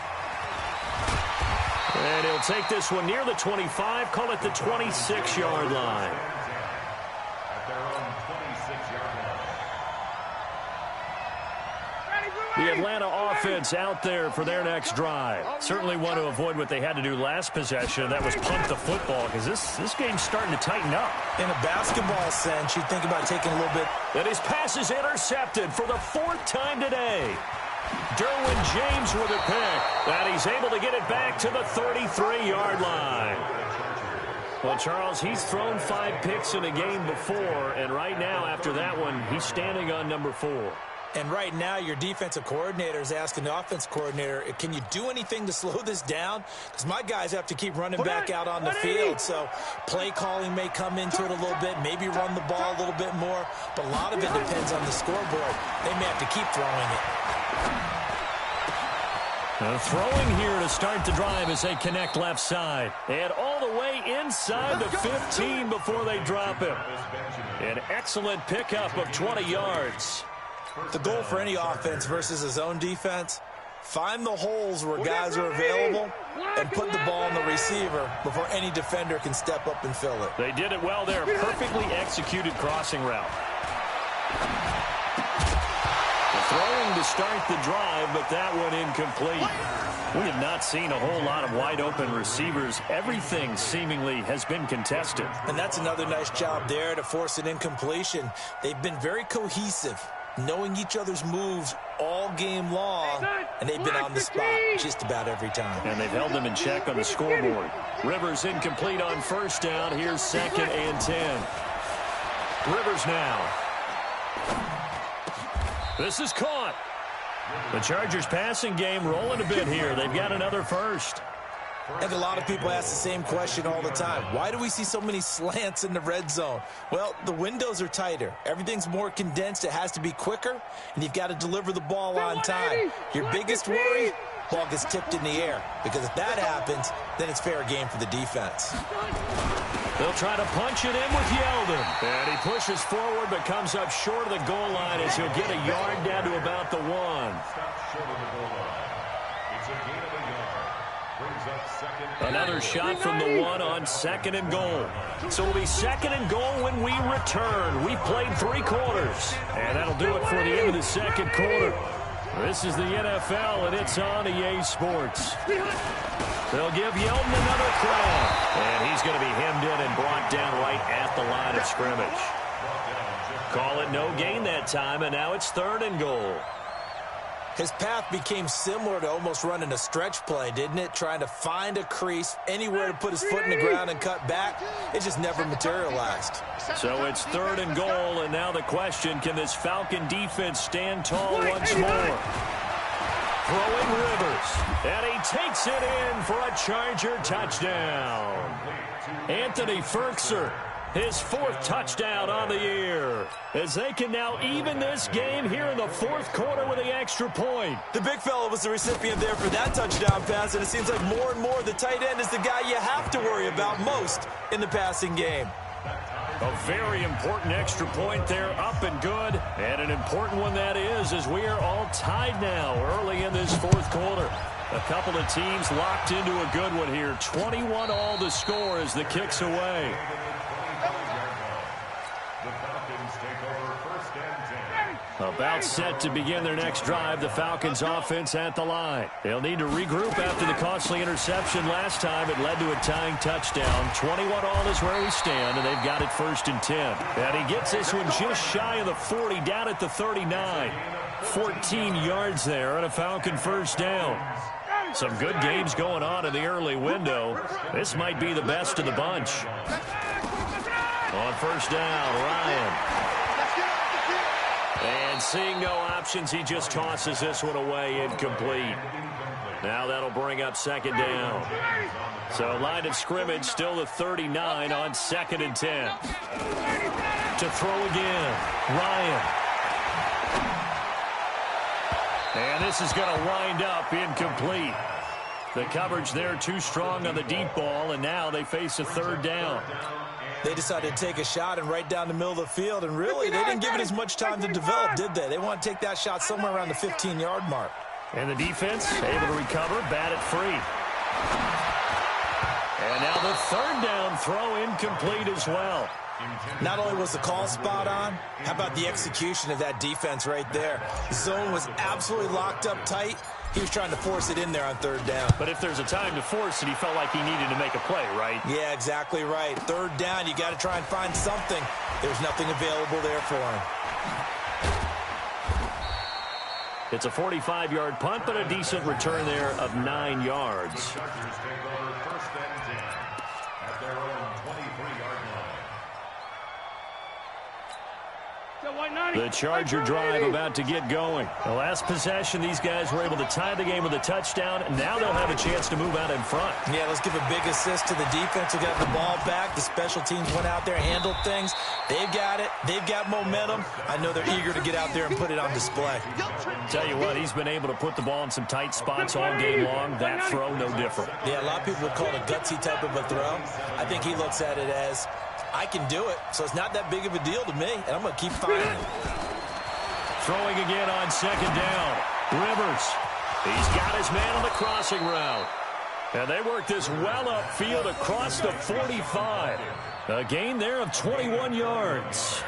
And he'll take this one near the 25, call it the 26-yard line. At their own 26-yard line. The Atlanta offense out there for their next drive. Certainly want to avoid what they had to do last possession. That was punt the football, because this game's starting to tighten up. In a basketball sense, you think about taking a little bit. And his pass is intercepted for the 4th time today. Derwin James with a pick, and he's able to get it back to the 33-yard line. Well, Charles, he's thrown 5 picks in a game before, and right now, after that one, he's standing on number 4. And right now, your defensive coordinator is asking the offense coordinator, can you do anything to slow this down? Because my guys have to keep running back out on the field. So play calling may come into it a little bit, maybe run the ball a little bit more. But a lot of it depends on the scoreboard. They may have to keep throwing it. Throwing here to start the drive as they connect left side. And all the way inside the 15 before they drop him. An excellent pickup of 20 yards. The goal for any offense versus a zone defense, find the holes where guys are available and put the ball on the receiver before any defender can step up and fill it. They did it well there. Perfectly executed crossing route. Throwing to start the drive, but that one incomplete. We have not seen a whole lot of wide-open receivers. Everything seemingly has been contested. And that's another nice job there to force an incompletion. They've been very cohesive, knowing each other's moves all game long, and they've been on the spot just about every time. And they've held them in check on the scoreboard. Rivers incomplete on first down. Here's 2nd and 10. Rivers now. This is caught. The Chargers passing game rolling a bit here. They've got another first. And a lot of people ask the same question all the time. Why do we see so many slants in the red zone? Well, the windows are tighter. Everything's more condensed. It has to be quicker, and you've got to deliver the ball on time. Your biggest worry, ball gets tipped in the air. Because if that happens, then it's fair game for the defense. They'll try to punch it in with Yeldon. And he pushes forward but comes up short of the goal line as he'll get a yard down to about the 1. Another shot from the 1 on 2nd and goal. So it'll be 2nd and goal when we return. We played 3 quarters. And that'll do it for the end of the 2nd quarter. This is the NFL, and it's on EA Sports. They'll give Yeldon another crown. And he's going to be hemmed in and brought down right at the line of scrimmage. Call it no gain that time, and now it's 3rd and goal. His path became similar to almost running a stretch play, didn't it? Trying to find a crease, anywhere to put his foot in the ground and cut back. It just never materialized. So it's 3rd and goal, and now the question, can this Falcon defense stand tall once more? Throwing Rivers, and he takes it in for a Charger touchdown. Anthony Ferkser, his 4th touchdown on the year, as they can now even this game here in the 4th quarter with the extra point. The big fella was the recipient there for that touchdown pass, and it seems like more and more the tight end is the guy you have to worry about most in the passing game. A very important extra point there, up and good, and an important one that is, as we are all tied now early in this 4th quarter. A couple of teams locked into a good one here. 21 all to score as the kick's away. About set to begin their next drive, the Falcons offense at the line. They'll need to regroup after the costly interception last time. It led to a tying touchdown. 21 all is where we stand, and they've got it 1st and 10. And he gets this one just shy of the 40, down at the 39. 14 yards there and a Falcon 1st down. Some good games going on in the early window. This might be the best of the bunch. On 1st down, Ryan. And seeing no options, he just tosses this one away, incomplete. Now that'll bring up 2nd down. So line of scrimmage still the 39 on 2nd and 10. To throw again, Ryan. And this is going to wind up incomplete. The coverage there too strong on the deep ball, and now they face a 3rd down. They decided to take a shot and right down the middle of the field, and really, they didn't give it as much time to develop, did they? They want to take that shot somewhere around the 15-yard mark. And the defense able to recover, bat it free. And now the 3rd down throw incomplete as well. Not only was the call spot on, how about the execution of that defense right there? The zone was absolutely locked up tight. He was trying to force it in there on 3rd down. But if there's a time to force it, he felt like he needed to make a play, right? Yeah, exactly right. 3rd down, you got to try and find something. There's nothing available there for him. It's a 45-yard punt, but a decent return there of 9 yards. The Charger drive about to get going. The last possession, these guys were able to tie the game with a touchdown, and now they'll have a chance to move out in front. Yeah, let's give a big assist to the defense who got the ball back. The special teams went out there, handled things. They've got it. They've got momentum. I know they're eager to get out there and put it on display. Tell you what, he's been able to put the ball in some tight spots all game long. That throw, no different. Yeah, a lot of people would call it a gutsy type of a throw. I think he looks at it as, I can do it, so it's not that big of a deal to me, and I'm going to keep firing. Throwing again on 2nd down. Rivers. He's got his man on the crossing route. And they work this well upfield across the 45. A gain there of 21 yards.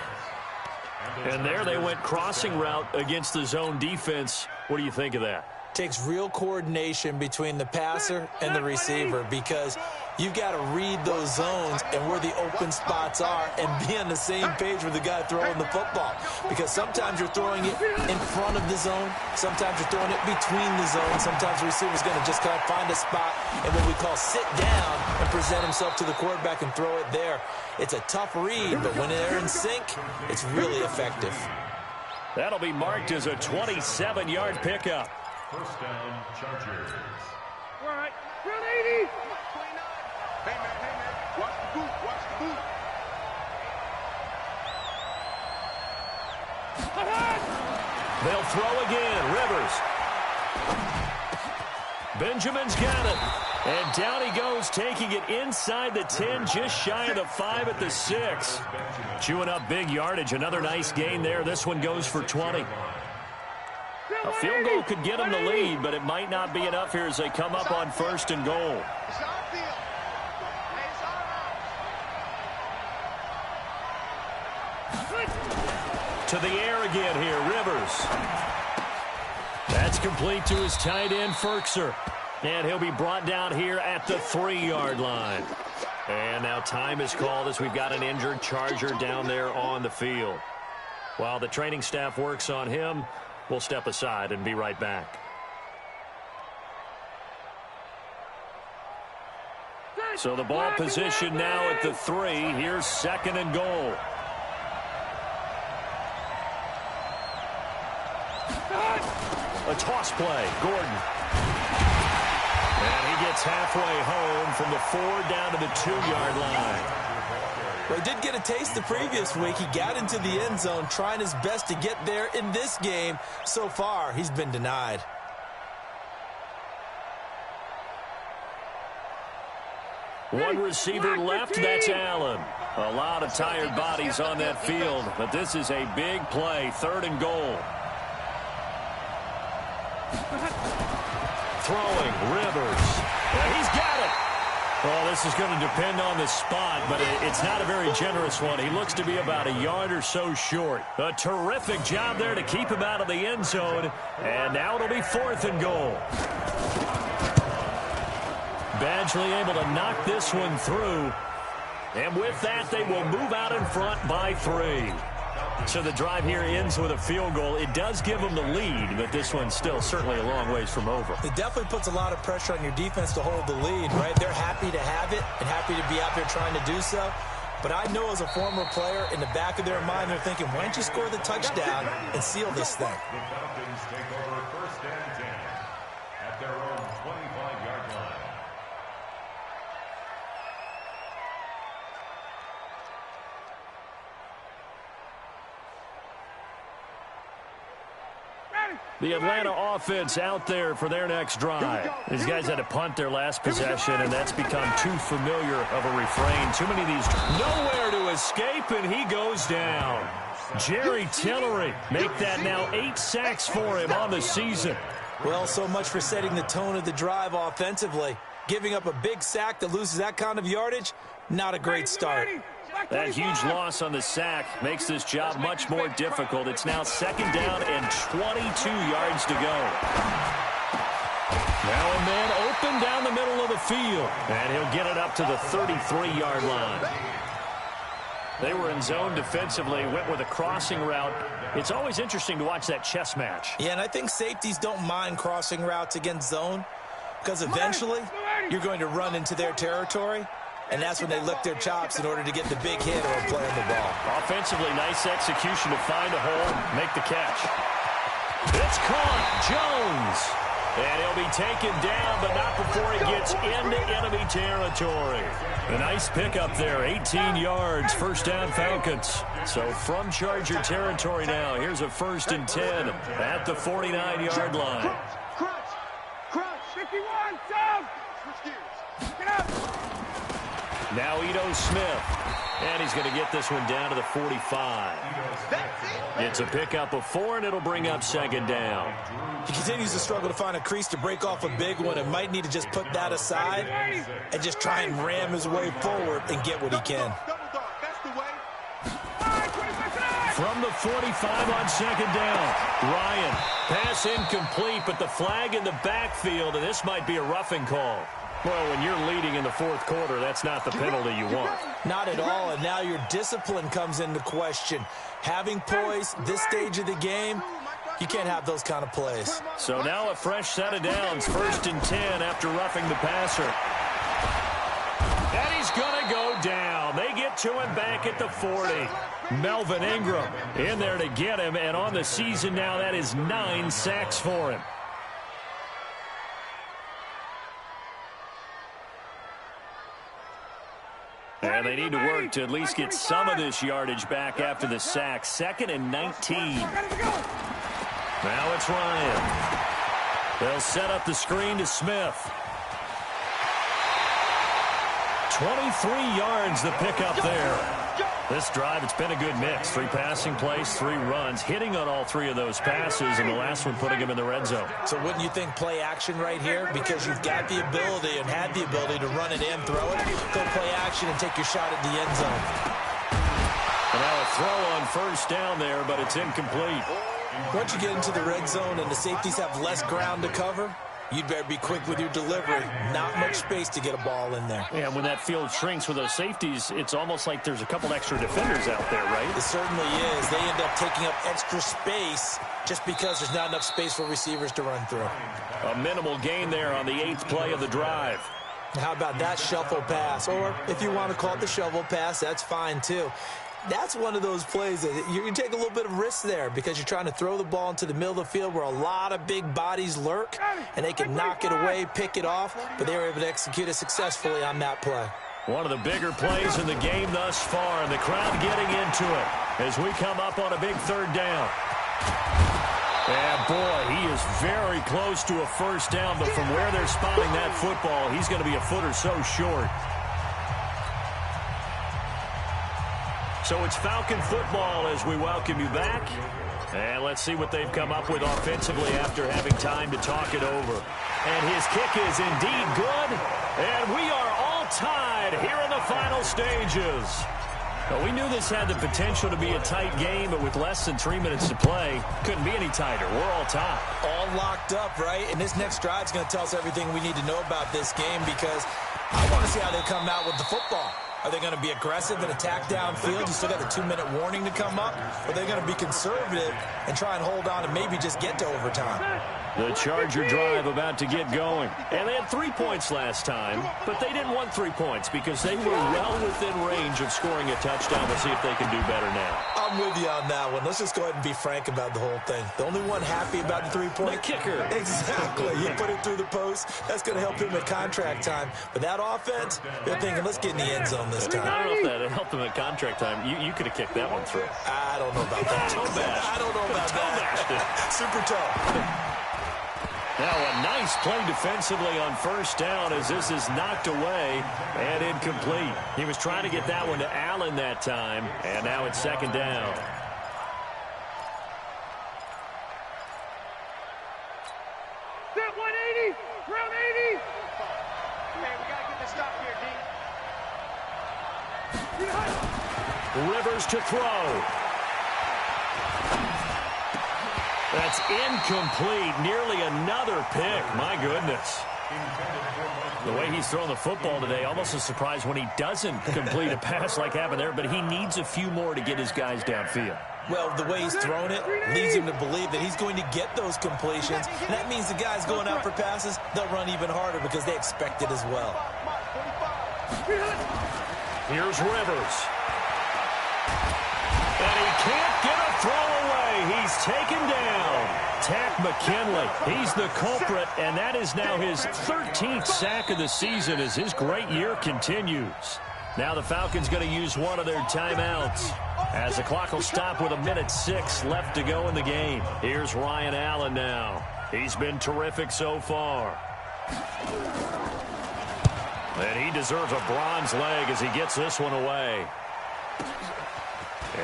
And there they went crossing route against the zone defense. What do you think of that? Takes real coordination between the passer and the receiver because you've got to read those zones and where the open spots are and be on the same page with the guy throwing the football. Because sometimes you're throwing it in front of the zone. Sometimes you're throwing it between the zones. Sometimes the receiver's going to just kind of find a spot and what we call sit down and present himself to the quarterback and throw it there. It's a tough read, but when they're in sync, it's really effective. That'll be marked as a 27-yard pickup. First down, Chargers. All right. 180. 29. Hey, man. Watch the boot. Watch the boot. They'll throw again. Rivers. Benjamin's got it. And down he goes, taking it inside the 10, just shy of the 5 at the 6. Chewing up big yardage. Another nice gain there. This one goes for 20. A field goal could get them the lead, but it might not be enough here as they come up on 1st and goal. To the air again here, Rivers. That's complete to his tight end, Ferkser. And he'll be brought down here at the 3-yard line. And now time is called as we've got an injured Charger down there on the field. While the training staff works on him, we'll step aside and be right back. So the ball position now at the 3. Here's 2nd and goal. A toss play. Gordon. And he gets halfway home from the 4 down to the 2-yard line. Well, he did get a taste the previous week. He got into the end zone trying his best to get there in this game. So far, he's been denied. One receiver left, that's Allen. A lot of tired bodies on that field, but this is a big play, 3rd and goal. Throwing, Rivers. And he's got it. Well, this is going to depend on the spot, but it's not a very generous one. He looks to be about a yard or so short. A terrific job there to keep him out of the end zone. And now it'll be 4th and goal. Badgley able to knock this one through. And with that, they will move out in front by 3. So the drive here ends with a field goal. It does give them the lead, but this one's still certainly a long ways from over. It definitely puts a lot of pressure on your defense to hold the lead, right? They're happy to have it and happy to be out there trying to do so. But I know as a former player, in the back of their mind, they're thinking, why don't you score the touchdown and seal this thing? The Falcons take over 1st and 10 at their own 25-yard line. The Atlanta offense out there for their next drive. These guys had to punt their last possession, and that's become too familiar of a refrain. Too many of these. Nowhere to escape, and he goes down. Jerry Tillery make that now 8 sacks for him on the season. Well, so much for setting the tone of the drive offensively. Giving up a big sack that loses that kind of yardage, not a great start. That huge loss on the sack makes this job much more difficult. It's now 2nd down and 22 yards to go. Now a man open down the middle of the field. And he'll get it up to the 33-yard line. They were in zone defensively, went with a crossing route. It's always interesting to watch that chess match. Yeah, and I think safeties don't mind crossing routes against zone because eventually you're going to run into their territory. And that's when they lick their chops in order to get the big hit or play on the ball. Offensively, nice execution to find a hole, make the catch. It's caught. Jones. And he'll be taken down, but not before he gets into enemy territory. A nice pickup there, 18 yards, 1st down Falcons. So from Charger territory now, here's a 1st and 10 at the 49-yard line. Crunch. 51, down. Switch gears. Get up. Now Ito Smith, and he's going to get this one down to the 45. It's a pickup of 4, and it'll bring up 2nd down. He continues to struggle to find a crease to break off a big one and might need to just put that aside and just try and ram his way forward and get what he can. from the 45 on second down. Ryan, pass incomplete, but the flag in the backfield, and this might be a roughing call. Well, when you're leading in the fourth quarter, that's not the penalty you want. Not at all, and now your discipline comes into question. Having poise this stage of the game, you can't have those kind of plays. So now a fresh set of downs, 1st and 10 after roughing the passer. And he's going to go down. They get to him back at the 40. Melvin Ingram in there to get him, and on the season now, that is 9 sacks for him. And they need to work to at least get some of this yardage back after the sack. 2nd and 19. Now it's Ryan. They'll set up the screen to Smith. 23 yards the pickup there. This drive, it's been a good mix. 3 passing plays, 3 runs, hitting on all 3 of those passes, and the last one putting him in the red zone. So wouldn't you think play action right here? Because you've got the ability and had the ability to run it in, throw it, go play action and take your shot at the end zone. And now a throw on 1st down there, but it's incomplete. Once you get into the red zone and the safeties have less ground to cover, you'd better be quick with your delivery. Not much space to get a ball in there. And when that field shrinks with those safeties, it's almost like there's a couple extra defenders out there, right? It certainly is. They end up taking up extra space just because there's not enough space for receivers to run through. A minimal gain there on the 8th play of the drive. How about that shuffle pass? Or if you want to call it the shovel pass, that's fine too. That's one of those plays that you take a little bit of risk there because you're trying to throw the ball into the middle of the field where a lot of big bodies lurk, and they can knock it away, pick it off, but they were able to execute it successfully on that play. One of the bigger plays in the game thus far, and the crowd getting into it as we come up on a big 3rd down. And, boy, he is very close to a 1st down, but from where they're spotting that football, he's going to be a foot or so short. So it's Falcon football as we welcome you back. And let's see what they've come up with offensively after having time to talk it over. And his kick is indeed good. And we are all tied here in the final stages. Well, we knew this had the potential to be a tight game, but with less than 3 minutes to play, couldn't be any tighter. We're all tied. All locked up, right? And this next drive is going to tell us everything we need to know about this game because I want to see how they come out with the football. Are they going to be aggressive and attack downfield? You still got the 2-minute warning to come up? Or are they going to be conservative and try and hold on and maybe just get to overtime? The Charger drive about to get going. And they had 3 points last time, but they didn't want 3 points because they were well within range of scoring a touchdown. We'll see if they can do better now. I'm with you on that one. Let's just go ahead and be frank about the whole thing. The only one happy about the 3-point? The kicker. Exactly. You put it through the post. That's going to help him at contract time. But that offense, they're thinking, let's get in the end zone this time. I don't know if that helped him at contract time. You could have kicked that one through. I don't know about that. I don't know about that. Super tough. Now a nice play defensively on 1st down as this is knocked away and incomplete. He was trying to get that one to Allen that time, and now it's 2nd down. Set 180, round 80. Man, we gotta get this stop here, D. Rivers to throw. That's incomplete. Nearly another pick. My goodness. The way he's thrown the football today, almost a surprise when he doesn't complete a pass like happened there, but he needs a few more to get his guys downfield. Well, the way he's thrown it leads him to believe that he's going to get those completions, and that means the guys going out for passes, they'll run even harder because they expect it as well. Here's Rivers. And he can't get a throw away. He's taken down. Tack McKinley. He's the culprit, and that is now his 13th sack of the season as his great year continues. Now the Falcons going to use one of their timeouts as the clock will stop with 1:06 left to go in the game. Here's Ryan Allen now. He's been terrific so far. And he deserves a bronze leg as he gets this one away.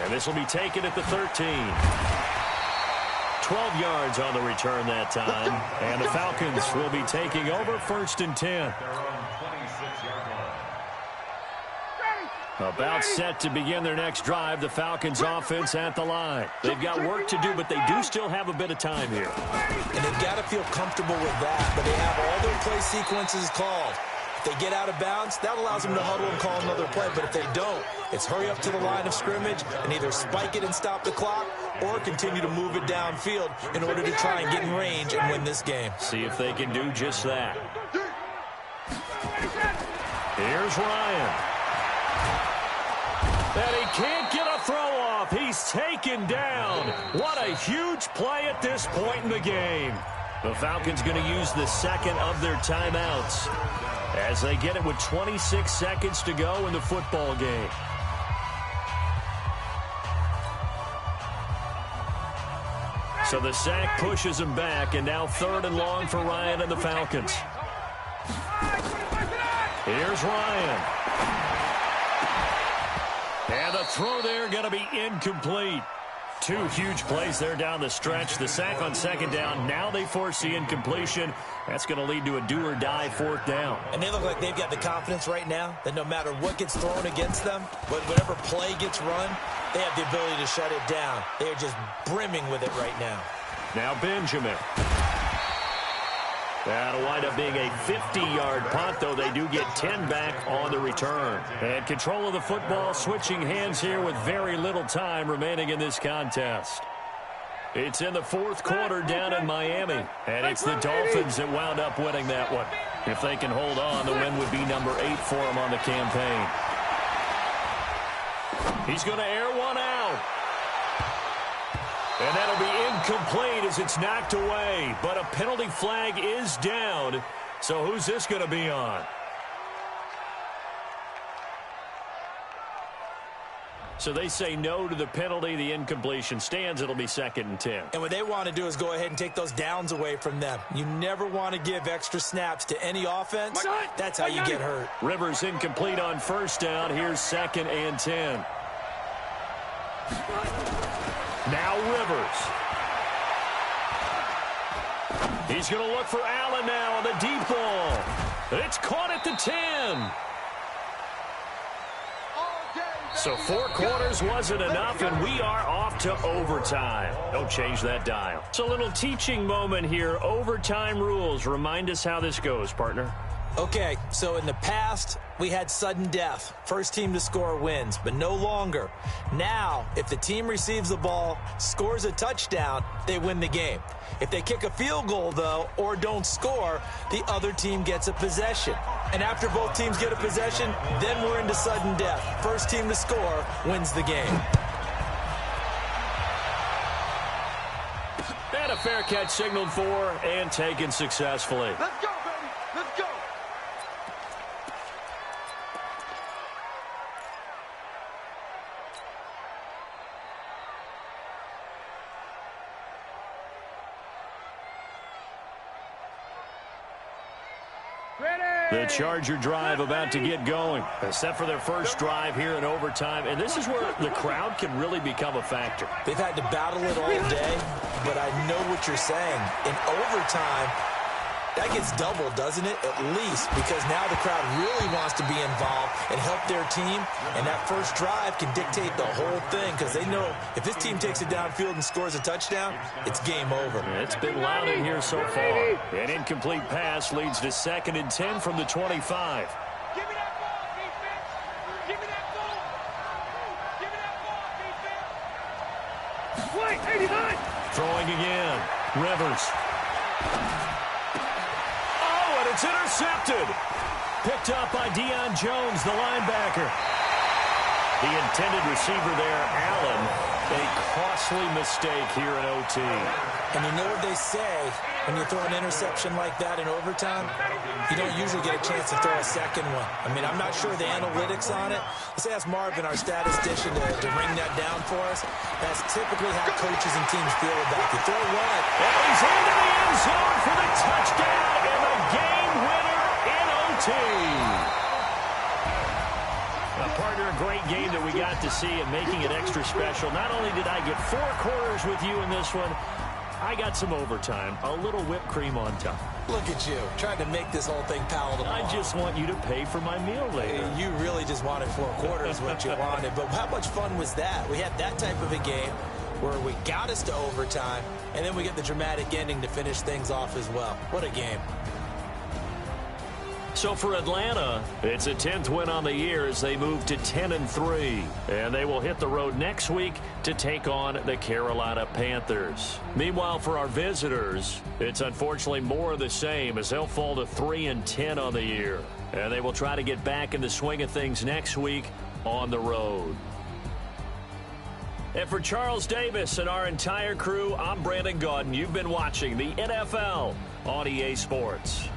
And this will be taken at the 13. 12 yards on the return that time. And the Falcons will be taking over 1st and 10. Their own 26-yard line. About set to begin their next drive, the Falcons offense at the line. They've got work to do, but they do still have a bit of time here. And they've got to feel comfortable with that, but they have all their play sequences called. If they get out of bounds, that allows them to huddle and call another play, but if they don't, it's hurry up to the line of scrimmage and either spike it and stop the clock or continue to move it downfield in order to try and get in range and win this game. See if they can do just that. Here's Ryan. And he can't get a throw off. He's taken down. What a huge play at this point in the game. The Falcons going to use the second of their timeouts as they get it with 26 seconds to go in the football game. So the sack pushes him back, and now 3rd and long for Ryan and the Falcons. Here's Ryan. And the throw there going to be incomplete. 2 huge plays there down the stretch. The sack on 2nd down. Now they force the incompletion. That's going to lead to a do-or-die 4th down. And they look like they've got the confidence right now that no matter what gets thrown against them, whatever play gets run, they have the ability to shut it down. They are just brimming with it right now. Now Benjamin. That'll wind up being a 50-yard punt, though they do get 10 back on the return. And control of the football switching hands here with very little time remaining in this contest. It's in the 4th quarter down in Miami, and it's the Dolphins that wound up winning that one. If they can hold on, the win would be number 8 for them on the campaign. He's going to air one out. And that'll be incomplete as it's knocked away. But a penalty flag is down. So who's this going to be on? So they say no to the penalty. The incompletion stands. It'll be 2nd and 10. And what they want to do is go ahead and take those downs away from them. You never want to give extra snaps to any offense. That's how you get hurt. Rivers incomplete on 1st down. Here's 2nd and 10. Now Rivers. He's going to look for Allen now on the deep ball. It's caught at the 10. So 4 quarters wasn't enough, and we are off to overtime. Don't change that dial. It's a little teaching moment here. Overtime rules. Remind us how this goes, partner. Okay, so in the past, we had sudden death. First team to score wins, but no longer. Now, if the team receives the ball, scores a touchdown, they win the game. If they kick a field goal, though, or don't score, the other team gets a possession. And after both teams get a possession, then we're into sudden death. First team to score wins the game. And a fair catch signaled for and taken successfully. Let's go, baby. Let's go. The Charger drive about to get going. Set for their first drive here in overtime. And this is where the crowd can really become a factor. They've had to battle it all day, but I know what you're saying. In overtime, that gets doubled, doesn't it? At least, because now the crowd really wants to be involved and help their team. And that first drive can dictate the whole thing because they know if this team takes it downfield and scores a touchdown, it's game over. It's been loud in here so far. An incomplete pass leads to 2nd and 10 from the 25. Give me that ball, defense. Give me that ball. Give me that ball, defense. Wait, 89. Throwing again. Rivers. It's intercepted. Picked up by Deion Jones, the linebacker. The intended receiver there, Allen. A costly mistake here in OT. And you know what they say, when you throw an interception like that in overtime, you don't usually get a chance to throw a second one. I mean, I'm not sure the analytics on it. Let's ask Marvin, our statistician, to ring that down for us. That's typically how coaches and teams feel about it. You throw one. And he's into the end zone for the touchdown and the game winner in OT. Partner, a great game that we got to see and making it extra special. Not only did I get 4 quarters with you in this one, I got some overtime, a little whipped cream on top. Look at you, trying to make this whole thing palatable. I just want you to pay for my meal later. You really just wanted 4 quarters what you wanted. But how much fun was that? We had that type of a game where we got us to overtime, and then we get the dramatic ending to finish things off as well. What a game. So for Atlanta, it's a 10th win on the year as they move to 10-3. And they will hit the road next week to take on the Carolina Panthers. Meanwhile, for our visitors, it's unfortunately more of the same as they'll fall to 3-10 on the year. And they will try to get back in the swing of things next week on the road. And for Charles Davis and our entire crew, I'm Brandon Gaudin. You've been watching the NFL on EA Sports.